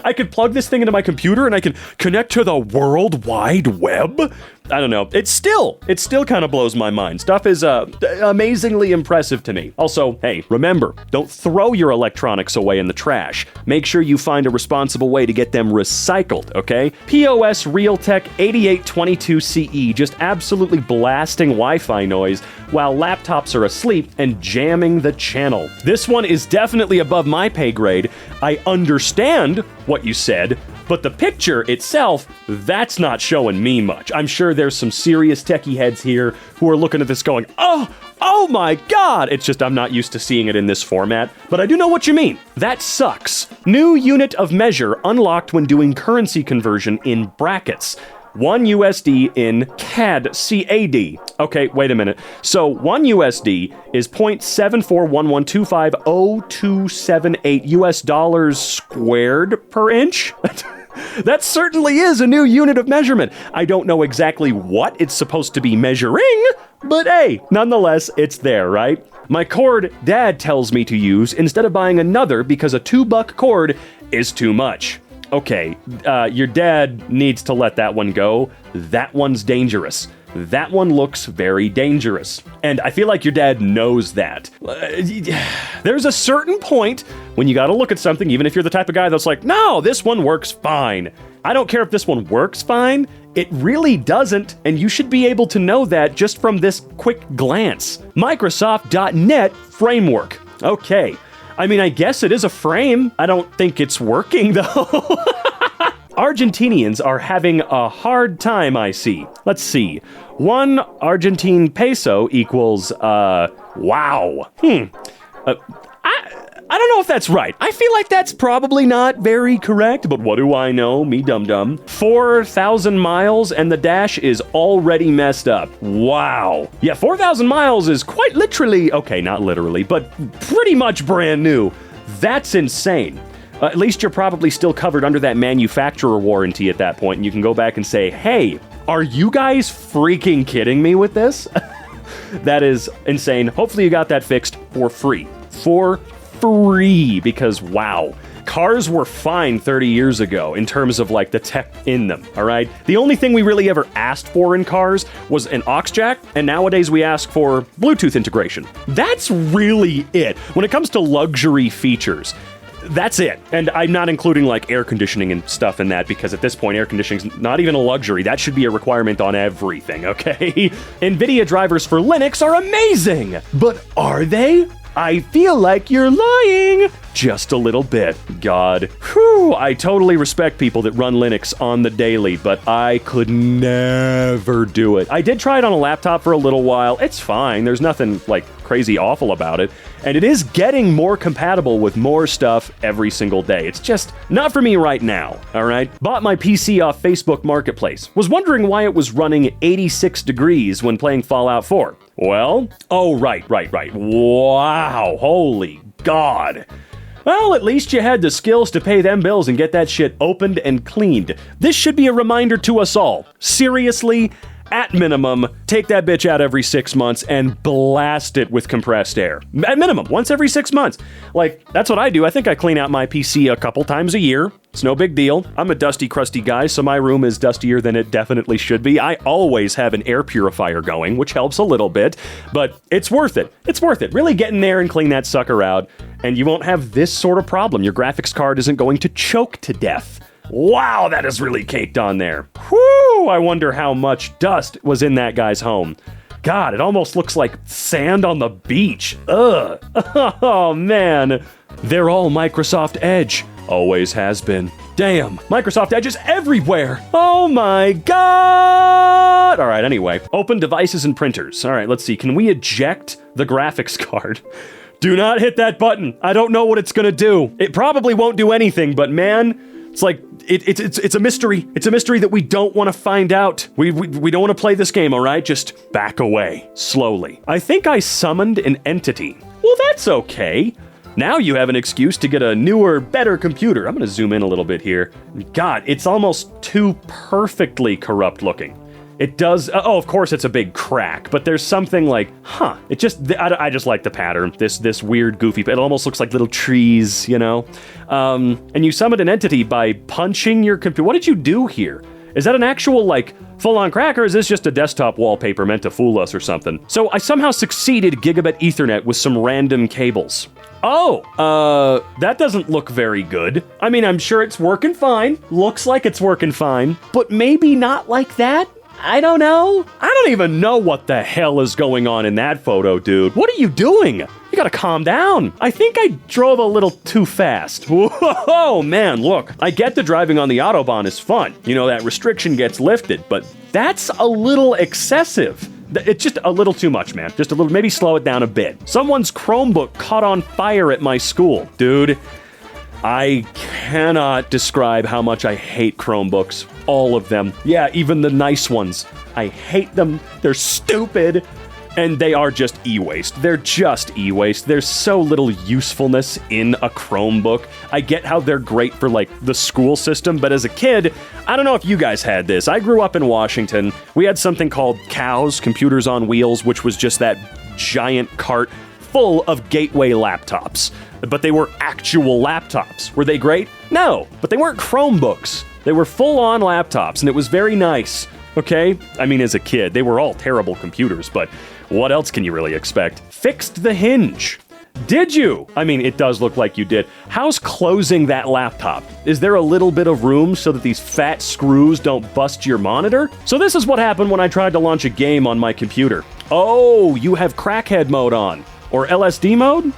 I could plug this thing into my computer and I can connect to the World Wide Web? I don't know. It still kind of blows my mind. Stuff is amazingly impressive to me. Also, hey, remember, don't throw your electronics away in the trash. Make sure you find a responsible way to get them recycled, okay? POS Realtek 8822CE just absolutely blasting Wi-Fi noise while laptops are asleep and jamming the channel. This one is definitely above my pay grade. I understand what you said, but the picture itself, that's not showing me much. I'm sure there's some serious techie heads here who are looking at this going, oh my God! It's just I'm not used to seeing it in this format, but I do know what you mean. That sucks. New unit of measure unlocked when doing currency conversion in brackets. 1 USD in CAD. Okay, wait a minute. So 1 USD is 0.7411250278 US dollars squared per inch? That certainly is a new unit of measurement. I don't know exactly what it's supposed to be measuring, but hey, nonetheless, it's there, right? My cord Dad tells me to use instead of buying another because a $2 cord is too much. Okay, your dad needs to let that one go. That one's dangerous. That one looks very dangerous. And I feel like your dad knows that. There's a certain point when you gotta look at something, even if you're the type of guy that's like, no, this one works fine. I don't care if this one works fine. It really doesn't, and you should be able to know that just from this quick glance. Microsoft.NET Framework. Okay. I mean, I guess it is a frame. I don't think it's working, though. Argentinians are having a hard time, I see. Let's see. 1 Argentine peso equals, wow. I I don't know if that's right. I feel like that's probably not very correct, but what do I know? Me dum-dum. 4,000 miles and the dash is already messed up. Wow. Yeah, 4,000 miles is quite literally, okay, not literally, but pretty much brand new. That's insane. At least you're probably still covered under that manufacturer warranty at that point, and you can go back and say, hey, are you guys freaking kidding me with this? That is insane. Hopefully you got that fixed for free. For free, because wow. Cars were fine 30 years ago in terms of like the tech in them, all right? The only thing we really ever asked for in cars was an aux jack, and nowadays we ask for Bluetooth integration. That's really it. When it comes to luxury features, that's it. And I'm not including like air conditioning and stuff in that, because at this point, air conditioning is not even a luxury. That should be a requirement on everything, okay? NVIDIA drivers for Linux are amazing, but are they? I feel like you're lying. Just a little bit. God. Whew, I totally respect people that run Linux on the daily, but I could never do it. I did try it on a laptop for a little while. It's fine. There's nothing like crazy awful about it. And it is getting more compatible with more stuff every single day. It's just not for me right now, all right? Bought my PC off Facebook Marketplace. Was wondering why it was running 86 degrees when playing Fallout 4. Well, oh, right. Wow, holy God. Well, at least you had the skills to pay them bills and get that shit opened and cleaned. This should be a reminder to us all. Seriously, at minimum, take that bitch out every 6 months and blast it with compressed air. At minimum, once every 6 months. Like, that's what I do. I think I clean out my PC a couple times a year. It's no big deal. I'm a dusty, crusty guy, so my room is dustier than it definitely should be. I always have an air purifier going, which helps a little bit, but it's worth it. It's worth it. Really get in there and clean that sucker out, and you won't have this sort of problem. Your graphics card isn't going to choke to death. Wow, that is really caked on there. Whew, I wonder how much dust was in that guy's home. God, it almost looks like sand on the beach. Ugh. Oh, man. They're all Microsoft Edge. Always has been. Damn, Microsoft Edge is everywhere. Oh my God. All right, anyway. Open devices and printers. All right, let's see. Can we eject the graphics card? Do not hit that button. I don't know what it's gonna do. It probably won't do anything, but man, it's like, it's a mystery. It's a mystery that we don't want to find out. We don't want to play this game, all right? Just back away, slowly. I think I summoned an entity. Well, that's okay. Now you have an excuse to get a newer, better computer. I'm going to zoom in a little bit here. God, it's almost too perfectly corrupt looking. It does, oh, of course it's a big crack, but there's something like, it just, I just like the pattern, this weird, goofy, it almost looks like little trees, you know? And you summoned an entity by punching your computer. What did you do here? Is that an actual, like, full-on crack, or is this just a desktop wallpaper meant to fool us or something? So I somehow succeeded gigabit Ethernet with some random cables. Oh, that doesn't look very good. I mean, I'm sure it's working fine. Looks like it's working fine, but maybe not like that? I don't know. I don't even know what the hell is going on in that photo, dude. What are you doing? You gotta calm down. I think I drove a little too fast. Whoa, man, look. I get the driving on the Autobahn is fun. You know, that restriction gets lifted, but that's a little excessive. It's just a little too much, man. Just a little, maybe slow it down a bit. Someone's Chromebook caught on fire at my school. Dude, I cannot describe how much I hate Chromebooks. All of them. Yeah, even the nice ones. I hate them. They're stupid. And they are just e-waste. They're just e-waste. There's so little usefulness in a Chromebook. I get how they're great for, like, the school system, but as a kid, I don't know if you guys had this. I grew up in Washington. We had something called COWS, Computers on Wheels, which was just that giant cart full of gateway laptops. But they were actual laptops. Were they great? No, but they weren't Chromebooks. They were full-on laptops, and it was very nice, okay? I mean, as a kid, they were all terrible computers, but what else can you really expect? Fixed the hinge. Did you? I mean, it does look like you did. How's closing that laptop? Is there a little bit of room so that these fat screws don't bust your monitor? So this is what happened when I tried to launch a game on my computer. Oh, you have crackhead mode on. Or LSD mode?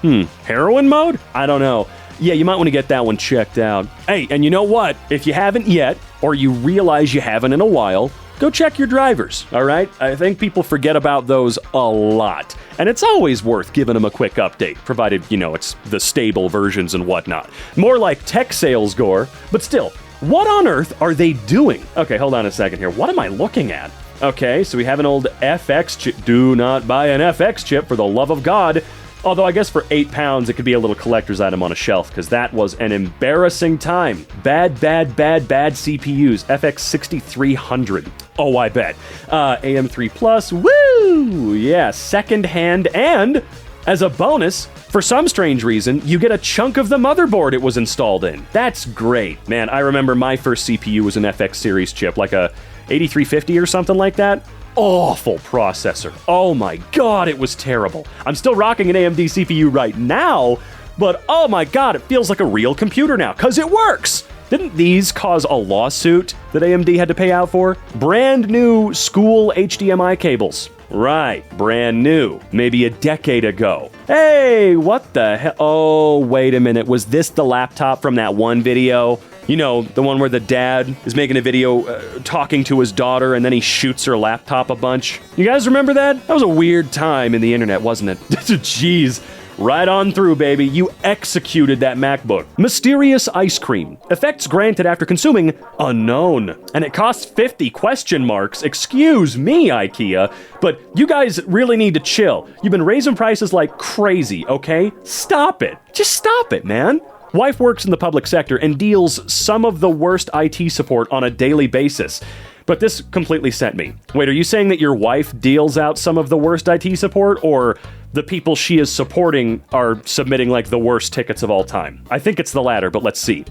Heroin mode? I don't know. Yeah, you might want to get that one checked out. Hey, and you know what? If you haven't yet, or you realize you haven't in a while, go check your drivers, all right? I think people forget about those a lot. And it's always worth giving them a quick update, provided, it's the stable versions and whatnot. More like tech sales gore, but still, what on earth are they doing? Okay, hold on a second here. What am I looking at? Okay, so we have an old FX chip. Do not buy an FX chip for the love of God. Although I guess for £8, it could be a little collector's item on a shelf, because that was an embarrassing time. Bad CPUs. FX 6300. Oh, I bet. AM3 Plus. Woo! Yeah, second-hand, and as a bonus, for some strange reason, you get a chunk of the motherboard it was installed in. That's great. Man, I remember my first CPU was an FX series chip, like a 8350 or something like that. Awful processor. Oh my god, it was terrible. I'm still rocking an AMD CPU right now, but oh my god, it feels like a real computer now, because it works! Didn't these cause a lawsuit that AMD had to pay out for? Brand new school HDMI cables. Right, brand new. Maybe a decade ago. Hey, what the hell? Oh, wait a minute. Was this the laptop from that one video? You know, the one where the dad is making a video talking to his daughter and then he shoots her laptop a bunch. You guys remember that? That was a weird time in the internet, wasn't it? Jeez. Right on through, baby. You executed that MacBook. Mysterious ice cream. Effects granted after consuming unknown. And it costs 50 ? Excuse me, IKEA. But you guys really need to chill. You've been raising prices like crazy, okay? Stop it. Just stop it, man. Wife works in the public sector and deals some of the worst IT support on a daily basis. But this completely sent me. Wait, are you saying that your wife deals out some of the worst IT support, or the people she is supporting are submitting like the worst tickets of all time? I think it's the latter, but let's see.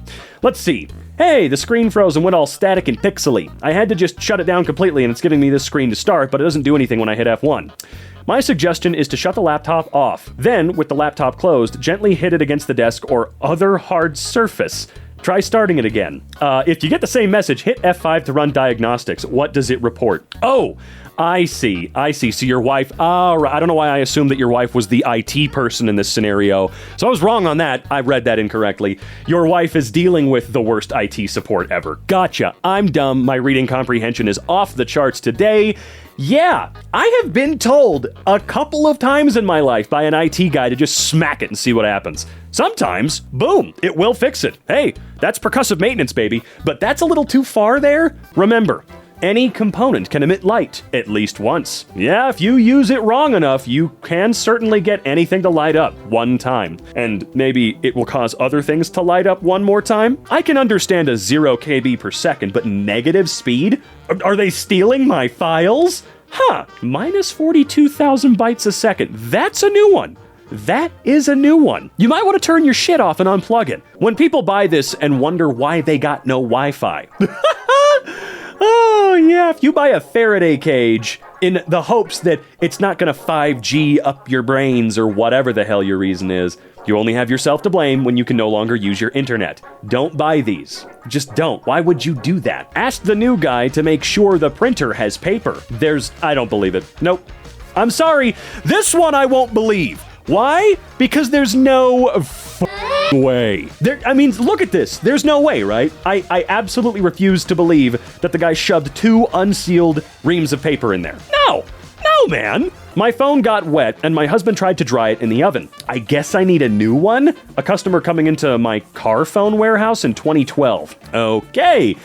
Hey, the screen froze and went all static and pixely. I had to just shut it down completely and it's giving me this screen to start, but it doesn't do anything when I hit F1. My suggestion is to shut the laptop off. Then, with the laptop closed, gently hit it against the desk or other hard surface. Try starting it again. If you get the same message, hit F5 to run diagnostics. What does it report? Oh, I see. So your wife... I don't know why I assumed that your wife was the IT person in this scenario. So I was wrong on that. I read that incorrectly. Your wife is dealing with the worst IT support ever. Gotcha. I'm dumb. My reading comprehension is off the charts today. Yeah, I have been told a couple of times in my life by an IT guy to just smack it and see what happens. Sometimes, boom, it will fix it. Hey, that's percussive maintenance, baby. But that's a little too far there. Remember, any component can emit light at least once. Yeah, if you use it wrong enough, you can certainly get anything to light up one time. And maybe it will cause other things to light up one more time? I can understand a 0 KB per second, but negative speed? Are they stealing my files? Minus 42,000 bytes a second. That's a new one. That is a new one. You might want to turn your shit off and unplug it. When people buy this and wonder why they got no Wi-Fi. Oh, yeah, if you buy a Faraday cage in the hopes that it's not going to 5G up your brains or whatever the hell your reason is, you only have yourself to blame when you can no longer use your internet. Don't buy these. Just don't. Why would you do that? Ask the new guy to make sure the printer has paper. I don't believe it. Nope. I'm sorry. This one I won't believe. Why? Because there's no way. Look at this. There's no way, right? I absolutely refuse to believe that the guy shoved 2 unsealed reams of paper in there. No, man. My phone got wet and my husband tried to dry it in the oven. I guess I need a new one? A customer coming into my car phone warehouse in 2012. Okay.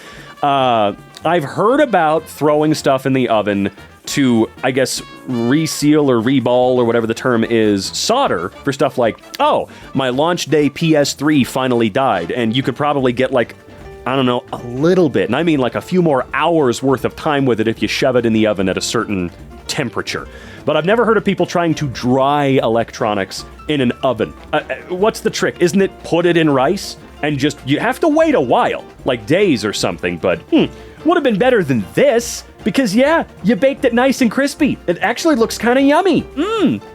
I've heard about throwing stuff in the oven to, I guess, reseal or reball or whatever the term is, solder for stuff like, oh, my launch day PS3 finally died, and you could probably get like, I don't know, a little bit, and I mean like a few more hours worth of time with it if you shove it in the oven at a certain temperature. But I've never heard of people trying to dry electronics in an oven. What's the trick? Isn't it put it in rice? And just, you have to wait a while, like days or something, but would have been better than this, because yeah, you baked it nice and crispy. It actually looks kind of yummy.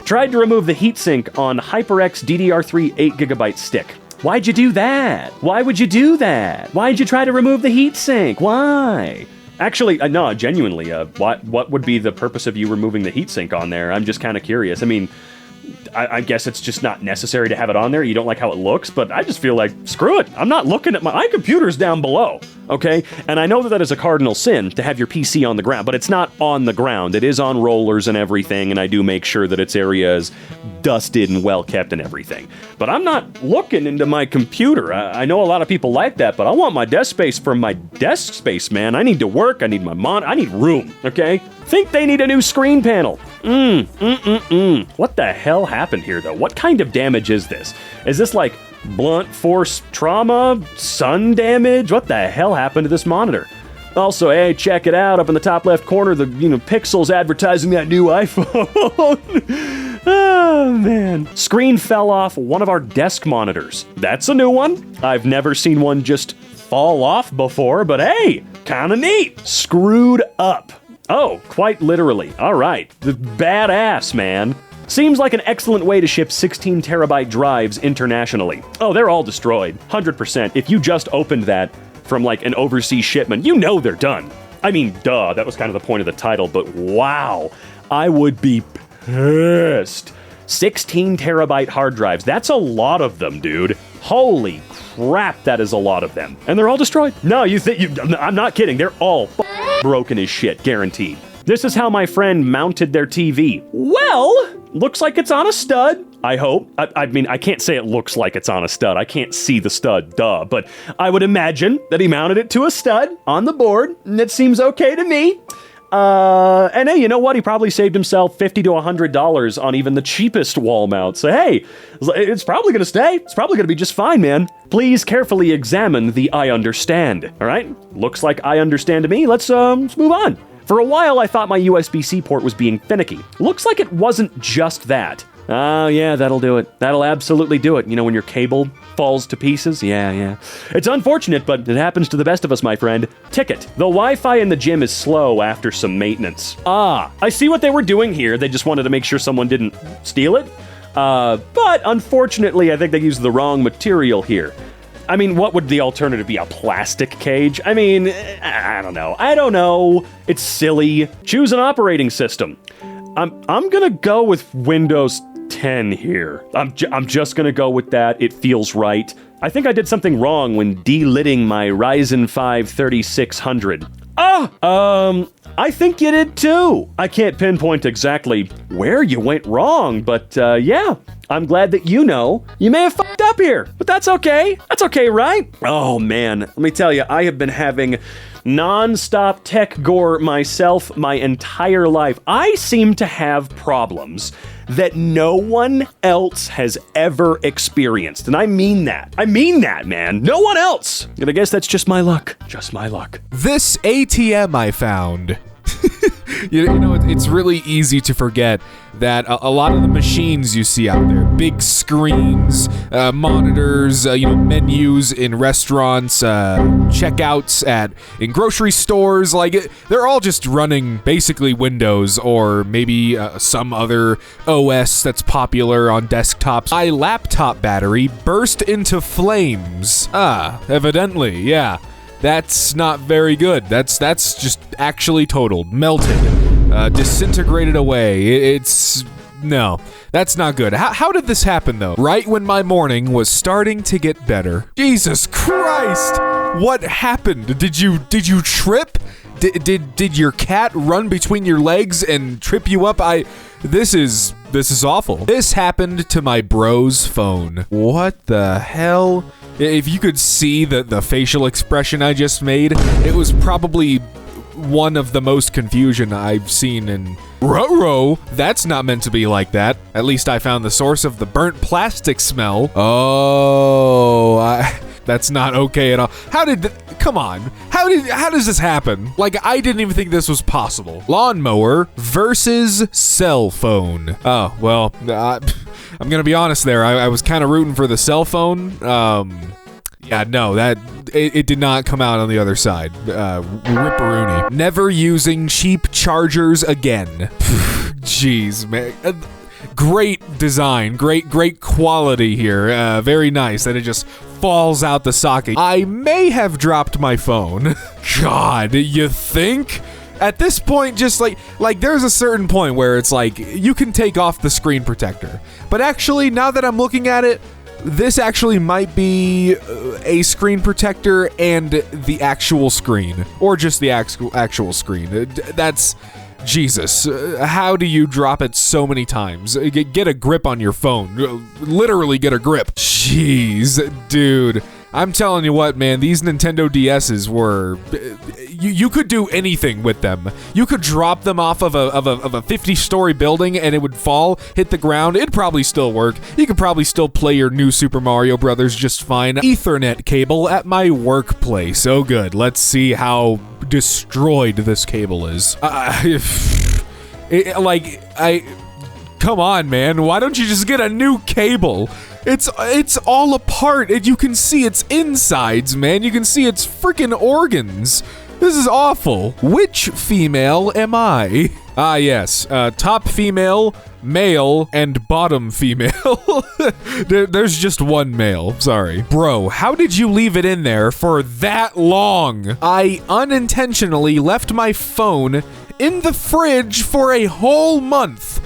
Tried to remove the heatsink on HyperX DDR3 8GB stick. Why'd you do that? Why would you do that? Why'd you try to remove the heatsink? Why? Actually, no, genuinely, what would be the purpose of you removing the heatsink on there? I'm just kind of curious. I mean, I guess it's just not necessary to have it on there. You don't like how it looks, but I just feel like, screw it. I'm not looking at my computer's down below, okay? And I know that is a cardinal sin to have your PC on the ground, but it's not on the ground. It is on rollers and everything, and I do make sure that its area is dusted and well kept and everything. But I'm not looking into my computer. I know a lot of people like that, but I want my desk space for my desk space, man. I need to work. I need my I need room, okay? Think they need a new screen panel. What the hell happened here, though? What kind of damage is this? Is this like blunt force trauma? Sun damage? What the hell happened to this monitor? Also, hey, check it out. Up in the top left corner, the pixels advertising that new iPhone. Oh, man. Screen fell off one of our desk monitors. That's a new one. I've never seen one just fall off before, but hey, kinda neat. Screwed up. Oh, quite literally. All right. Badass, man. Seems like an excellent way to ship 16 terabyte drives internationally. Oh, they're all destroyed. 100%. If you just opened that from like an overseas shipment, you know they're done. I mean, duh, that was kind of the point of the title, but wow. I would be pissed. 16 terabyte hard drives. That's a lot of them, dude. Holy crap, that is a lot of them. And they're all destroyed. No, I'm not kidding. They're all broken as shit, guaranteed. This is how my friend mounted their TV. Well, looks like it's on a stud, I hope. I mean, I can't say it looks like it's on a stud. I can't see the stud, duh. But I would imagine that he mounted it to a stud on the board, and it seems okay to me. And hey, you know what? He probably saved himself $50 to $100 on even the cheapest wall mount. So hey, it's probably gonna stay. It's probably gonna be just fine, man. Please carefully examine the I understand. All right? Looks like I understand to me. Let's move on. For a while, I thought my USB-C port was being finicky. Looks like it wasn't just that. Oh, yeah, that'll do it. That'll absolutely do it. You know, when your cable falls to pieces? Yeah. It's unfortunate, but it happens to the best of us, my friend. Ticket. The Wi-Fi in the gym is slow after some maintenance. Ah, I see what they were doing here. They just wanted to make sure someone didn't steal it. But unfortunately, I think they used the wrong material here. I mean, what would the alternative be? A plastic cage? I mean, I don't know. It's silly. Choose an operating system. I'm gonna go with Windows 10 here. I'm just gonna go with that. It feels right. I think I did something wrong when delitting my Ryzen 5 3600. I think you did too. I can't pinpoint exactly where you went wrong, but yeah, I'm glad that you know. You may have fucked up here, but that's okay. That's okay, right? Oh man, let me tell you, I have been having non-stop tech gore myself my entire life. I seem to have problems that no one else has ever experienced. And I mean that. I mean that, man. No one else. And I guess that's just my luck. Just my luck. This ATM I found. You know, it's really easy to forget that a lot of the machines you see out there, big screens, monitors, menus in restaurants, checkouts in grocery stores, they're all just running basically Windows or maybe some other OS that's popular on desktops. My laptop battery burst into flames. Evidently, yeah. That's not very good. That's just actually totaled, melted, disintegrated away. No, that's not good. How did this happen though? Right when my morning was starting to get better. Jesus Christ! What happened? Did you trip? Did your cat run between your legs and trip you up? This is awful. This happened to my bro's phone. What the hell? If you could see the facial expression I just made, it was probably one of the most confusion I've seen in Ruh-roh. That's not meant to be like that. At least I found the source of the burnt plastic smell. That's not okay at all. Come on. How does this happen? I didn't even think this was possible. Lawnmower versus cell phone. Oh, well, I'm gonna be honest there. I was kind of rooting for the cell phone. Yeah, no, it did not come out on the other side. Ripperoonie. Never using cheap chargers again. Jeez, man. Great design, great quality here. Very nice that it just falls out the socket. I may have dropped my phone. God, you think? At this point, just like there's a certain point where it's like you can take off the screen protector. But actually, now that I'm looking at it, this actually might be a screen protector and the actual screen, or just the actual screen. That's Jesus. How do you drop it so many times? Get a grip on your phone. Literally get a grip. Jeez, dude. I'm telling you what, man, these Nintendo DSs were... You could do anything with them. You could drop them off of a 50-story building and it would fall, hit the ground. It'd probably still work. You could probably still play your new Super Mario Brothers just fine. Ethernet cable at my workplace. Oh, good. Let's see how destroyed this cable is. Come on, man. Why don't you just get a new cable? It's all apart, and you can see its insides, man. You can see its freaking organs. This is awful. Which female am I? Ah, yes. Top female, male, and bottom female. There's just one male. Sorry. Bro, how did you leave it in there for that long? I unintentionally left my phone in the fridge for a whole month.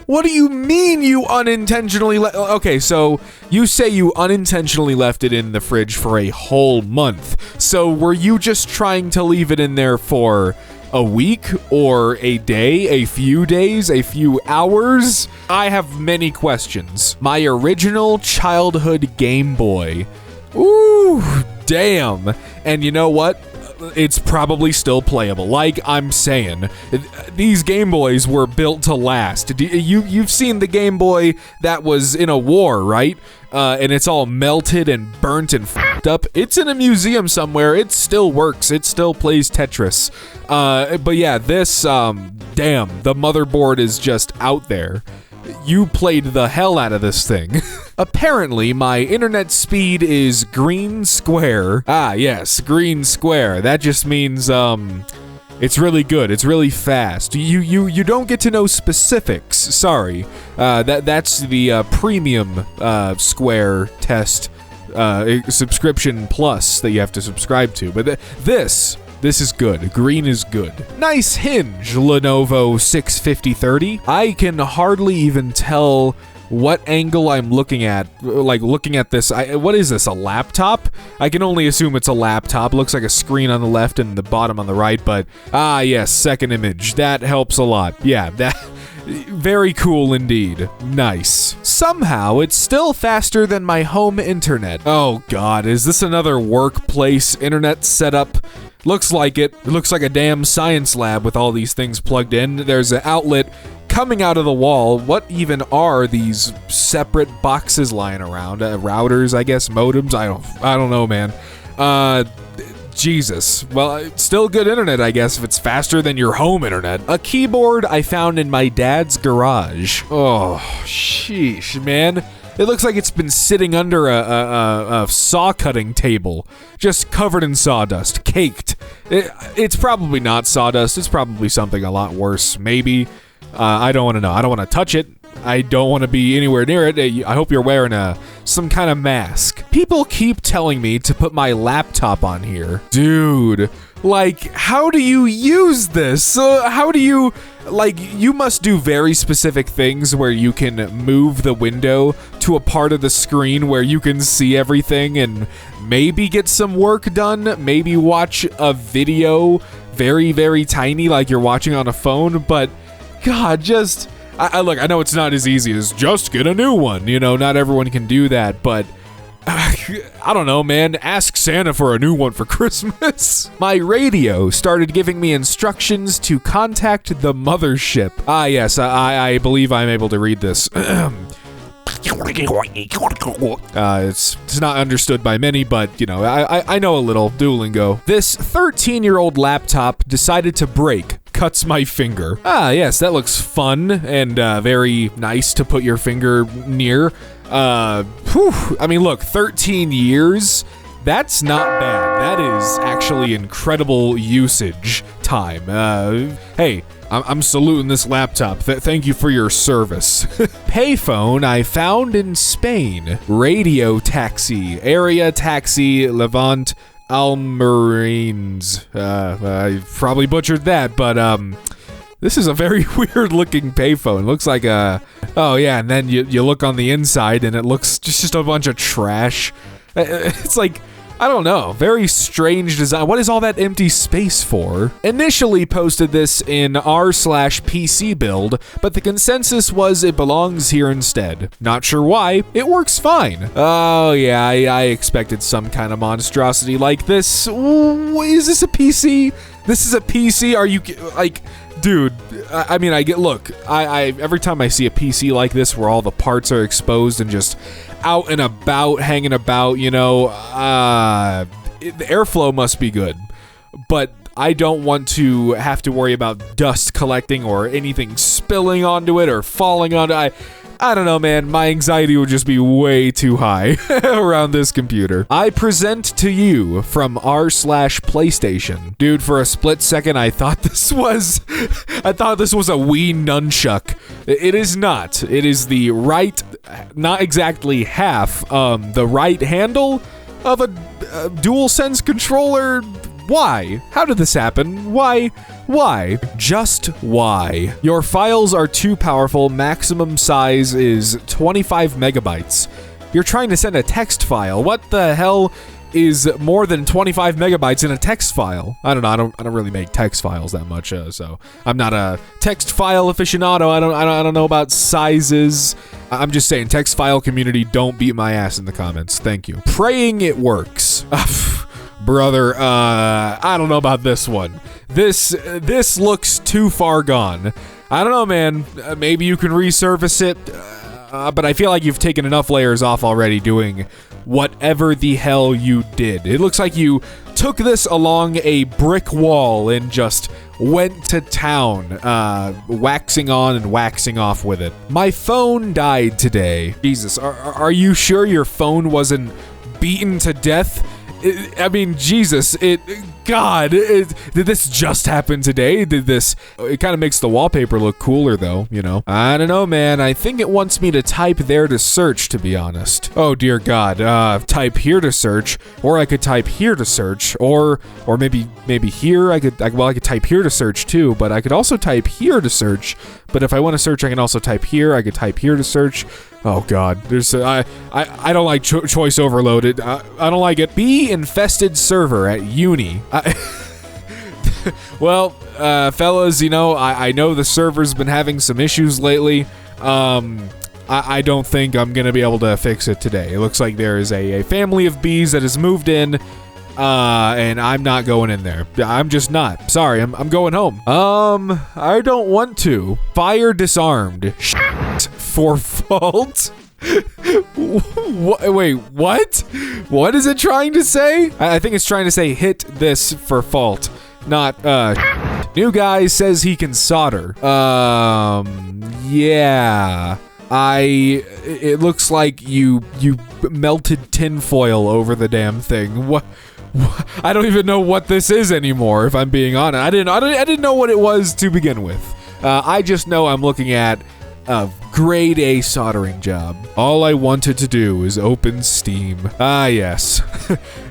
What do you mean you unintentionally Okay, so you say you unintentionally left it in the fridge for a whole month. So were you just trying to leave it in there for a week or a day, a few days, a few hours? I have many questions. My original childhood Game Boy. Ooh, damn. And you know what? It's probably still playable. Like I'm saying, these Game Boys were built to last. You've seen the Game Boy that was in a war, right? And it's all melted and burnt and f***ed up. It's in a museum somewhere. It still works. It still plays Tetris. But yeah, this, damn, the motherboard is just out there. You played the hell out of this thing. Apparently, my internet speed is green square. Ah, yes, green square. That just means, it's really good. It's really fast. You don't get to know specifics. Sorry. That's the premium square test subscription plus that you have to subscribe to. But this is good. Green is good. Nice hinge, Lenovo 65030. I can hardly even tell what angle I'm looking at. Like, looking at this, what is this, a laptop? I can only assume it's a laptop. Looks like a screen on the left and the bottom on the right, but, ah, yes, second image. That helps a lot. Yeah, that... Very cool indeed. Nice. Somehow, it's still faster than my home internet. Oh god, is this another workplace internet setup? Looks like it. It looks like a damn science lab with all these things plugged in. There's an outlet coming out of the wall. What even are these separate boxes lying around? Routers, I guess, modems? I don't know, man. Jesus. Well, it's still good internet, I guess, if it's faster than your home internet. A keyboard I found in my dad's garage. Oh, sheesh, man. It looks like it's been sitting under a saw cutting table, just covered in sawdust, caked. It's probably not sawdust. It's probably something a lot worse, maybe. I don't want to know. I don't want to touch it. I don't want to be anywhere near it. I hope you're wearing some kind of mask. People keep telling me to put my laptop on here. Dude, like, how do you use this? How do you... Like, you must do very specific things where you can move the window to a part of the screen where you can see everything and maybe get some work done, maybe watch a video very, very tiny like you're watching on a phone, but God, just... Look, I know it's not as easy as just get a new one, you know, not everyone can do that, but I don't know, man, ask Santa for a new one for Christmas. My radio started giving me instructions to contact the mothership. Ah, yes, I believe I'm able to read this. It's not understood by many, but, you know, I know a little Duolingo. This 13-year-old laptop decided to break. Cuts my finger. Ah, yes, that looks fun and very nice to put your finger near. I mean, look, 13 years, that's not bad. That is actually incredible usage time. Hey, I'm saluting this laptop. Thank you for your service. Payphone I found in Spain. Radio taxi, area taxi, Levant. Almarines. I probably butchered that, but this is a very weird looking payphone. It looks like oh yeah, and then you look on the inside and it looks just a bunch of trash. It's like, I don't know, very strange design. What is all that empty space for? Initially posted this in r/PC build, but the consensus was it belongs here instead. Not sure why, it works fine. Oh yeah, I expected some kind of monstrosity like this. Ooh, is this a PC? This is a PC? Are you, like, dude, I mean, look, I every time I see a PC like this where all the parts are exposed and just out and about, hanging about, you know, the airflow must be good, but I don't want to have to worry about dust collecting or anything spilling onto it or falling onto it. I don't know, man. My anxiety would just be way too high around this computer. I present to you from r/PlayStation. Dude, for a split second, I thought this was a Wii nunchuck. It is not. It is the right, not exactly half, the right handle of a DualSense controller. Why? How did this happen? Why? Just why? Your files are too powerful. Maximum size is 25 megabytes. You're trying to send a text file. What the hell is more than 25 megabytes in a text file? I don't know. I don't really make text files that much, so I'm not a text file aficionado. I don't know about sizes. I'm just saying, text file community, don't beat my ass in the comments. Thank you. Praying it works. Brother, I don't know about this one. This looks too far gone. I don't know, man. Maybe you can resurface it, but I feel like you've taken enough layers off already doing whatever the hell you did. It looks like you took this along a brick wall and just went to town, waxing on and waxing off with it. My phone died today. Jesus, are you sure your phone wasn't beaten to death? I mean, Jesus, did this just happen today? It kind of makes the wallpaper look cooler though, you know? I don't know, man. I think it wants me to type there to search, to be honest. Oh dear God, type here to search, or I could type here to search, or maybe here, I could type here to search too, but I could also type here to search, but if I want to search, I can also type here, I could type here to search. Oh God, I don't like choice overloaded. I don't like it. Be infested server at uni. Well, fellas, you know, I know the server's been having some issues lately. I don't think I'm gonna be able to fix it today. It looks like there is a family of bees that has moved in, and I'm not going in there. I'm just not. Sorry, I'm going home. I don't want to. Fire disarmed. For fault? Wait, what? What is it trying to say? I think it's trying to say hit this for fault, not New guy says he can solder. Yeah. It looks like you melted tinfoil over the damn thing. What? I don't even know what this is anymore, if I'm being honest. I didn't know what it was to begin with. I just know I'm looking at a grade A soldering job. All I wanted to do is open Steam. Ah, yes.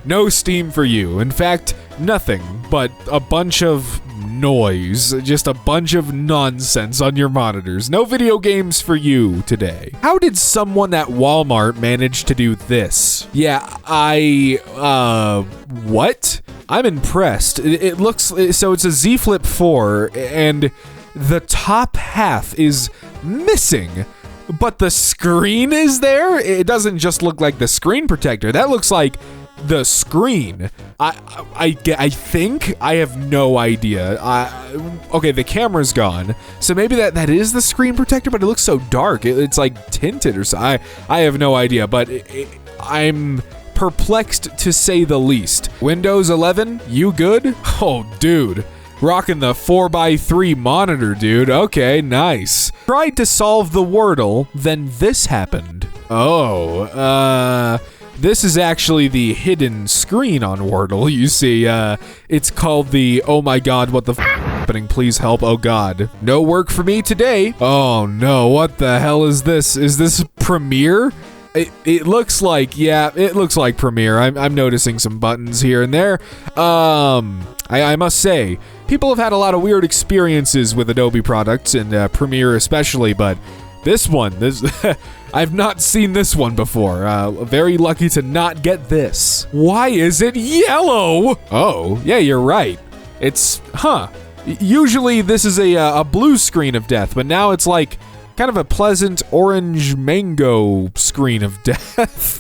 No Steam for you. In fact, nothing but a bunch of noise. Just a bunch of nonsense on your monitors. No video games for you today. How did someone at Walmart manage to do this? Yeah, what? I'm impressed. It looks, so it's a Z Flip 4, and the top half is missing, but the screen is there. It doesn't just look like the screen protector. That looks like the screen. I think, I have no idea. Okay, the camera's gone, so maybe that is the screen protector, but it looks so dark. It's like tinted or something. I have no idea, but I'm perplexed to say the least. Windows 11, you good? Oh, dude. Rocking the 4x3 monitor, dude. Okay, nice. Tried to solve the Wordle, then this happened. Oh, this is actually the hidden screen on Wordle. You see, it's called the oh my god, what the happening, please help, oh god. No work for me today. Oh no, what the hell is this? Is this Premiere? It looks like Premiere. I'm noticing some buttons here and there. I must say, people have had a lot of weird experiences with Adobe products and Premiere especially, but this I've not seen this one before. Very lucky to not get this. Why is it yellow? Oh, yeah, you're right. It's, Usually this is a blue screen of death, but now it's like kind of a pleasant orange mango screen of death.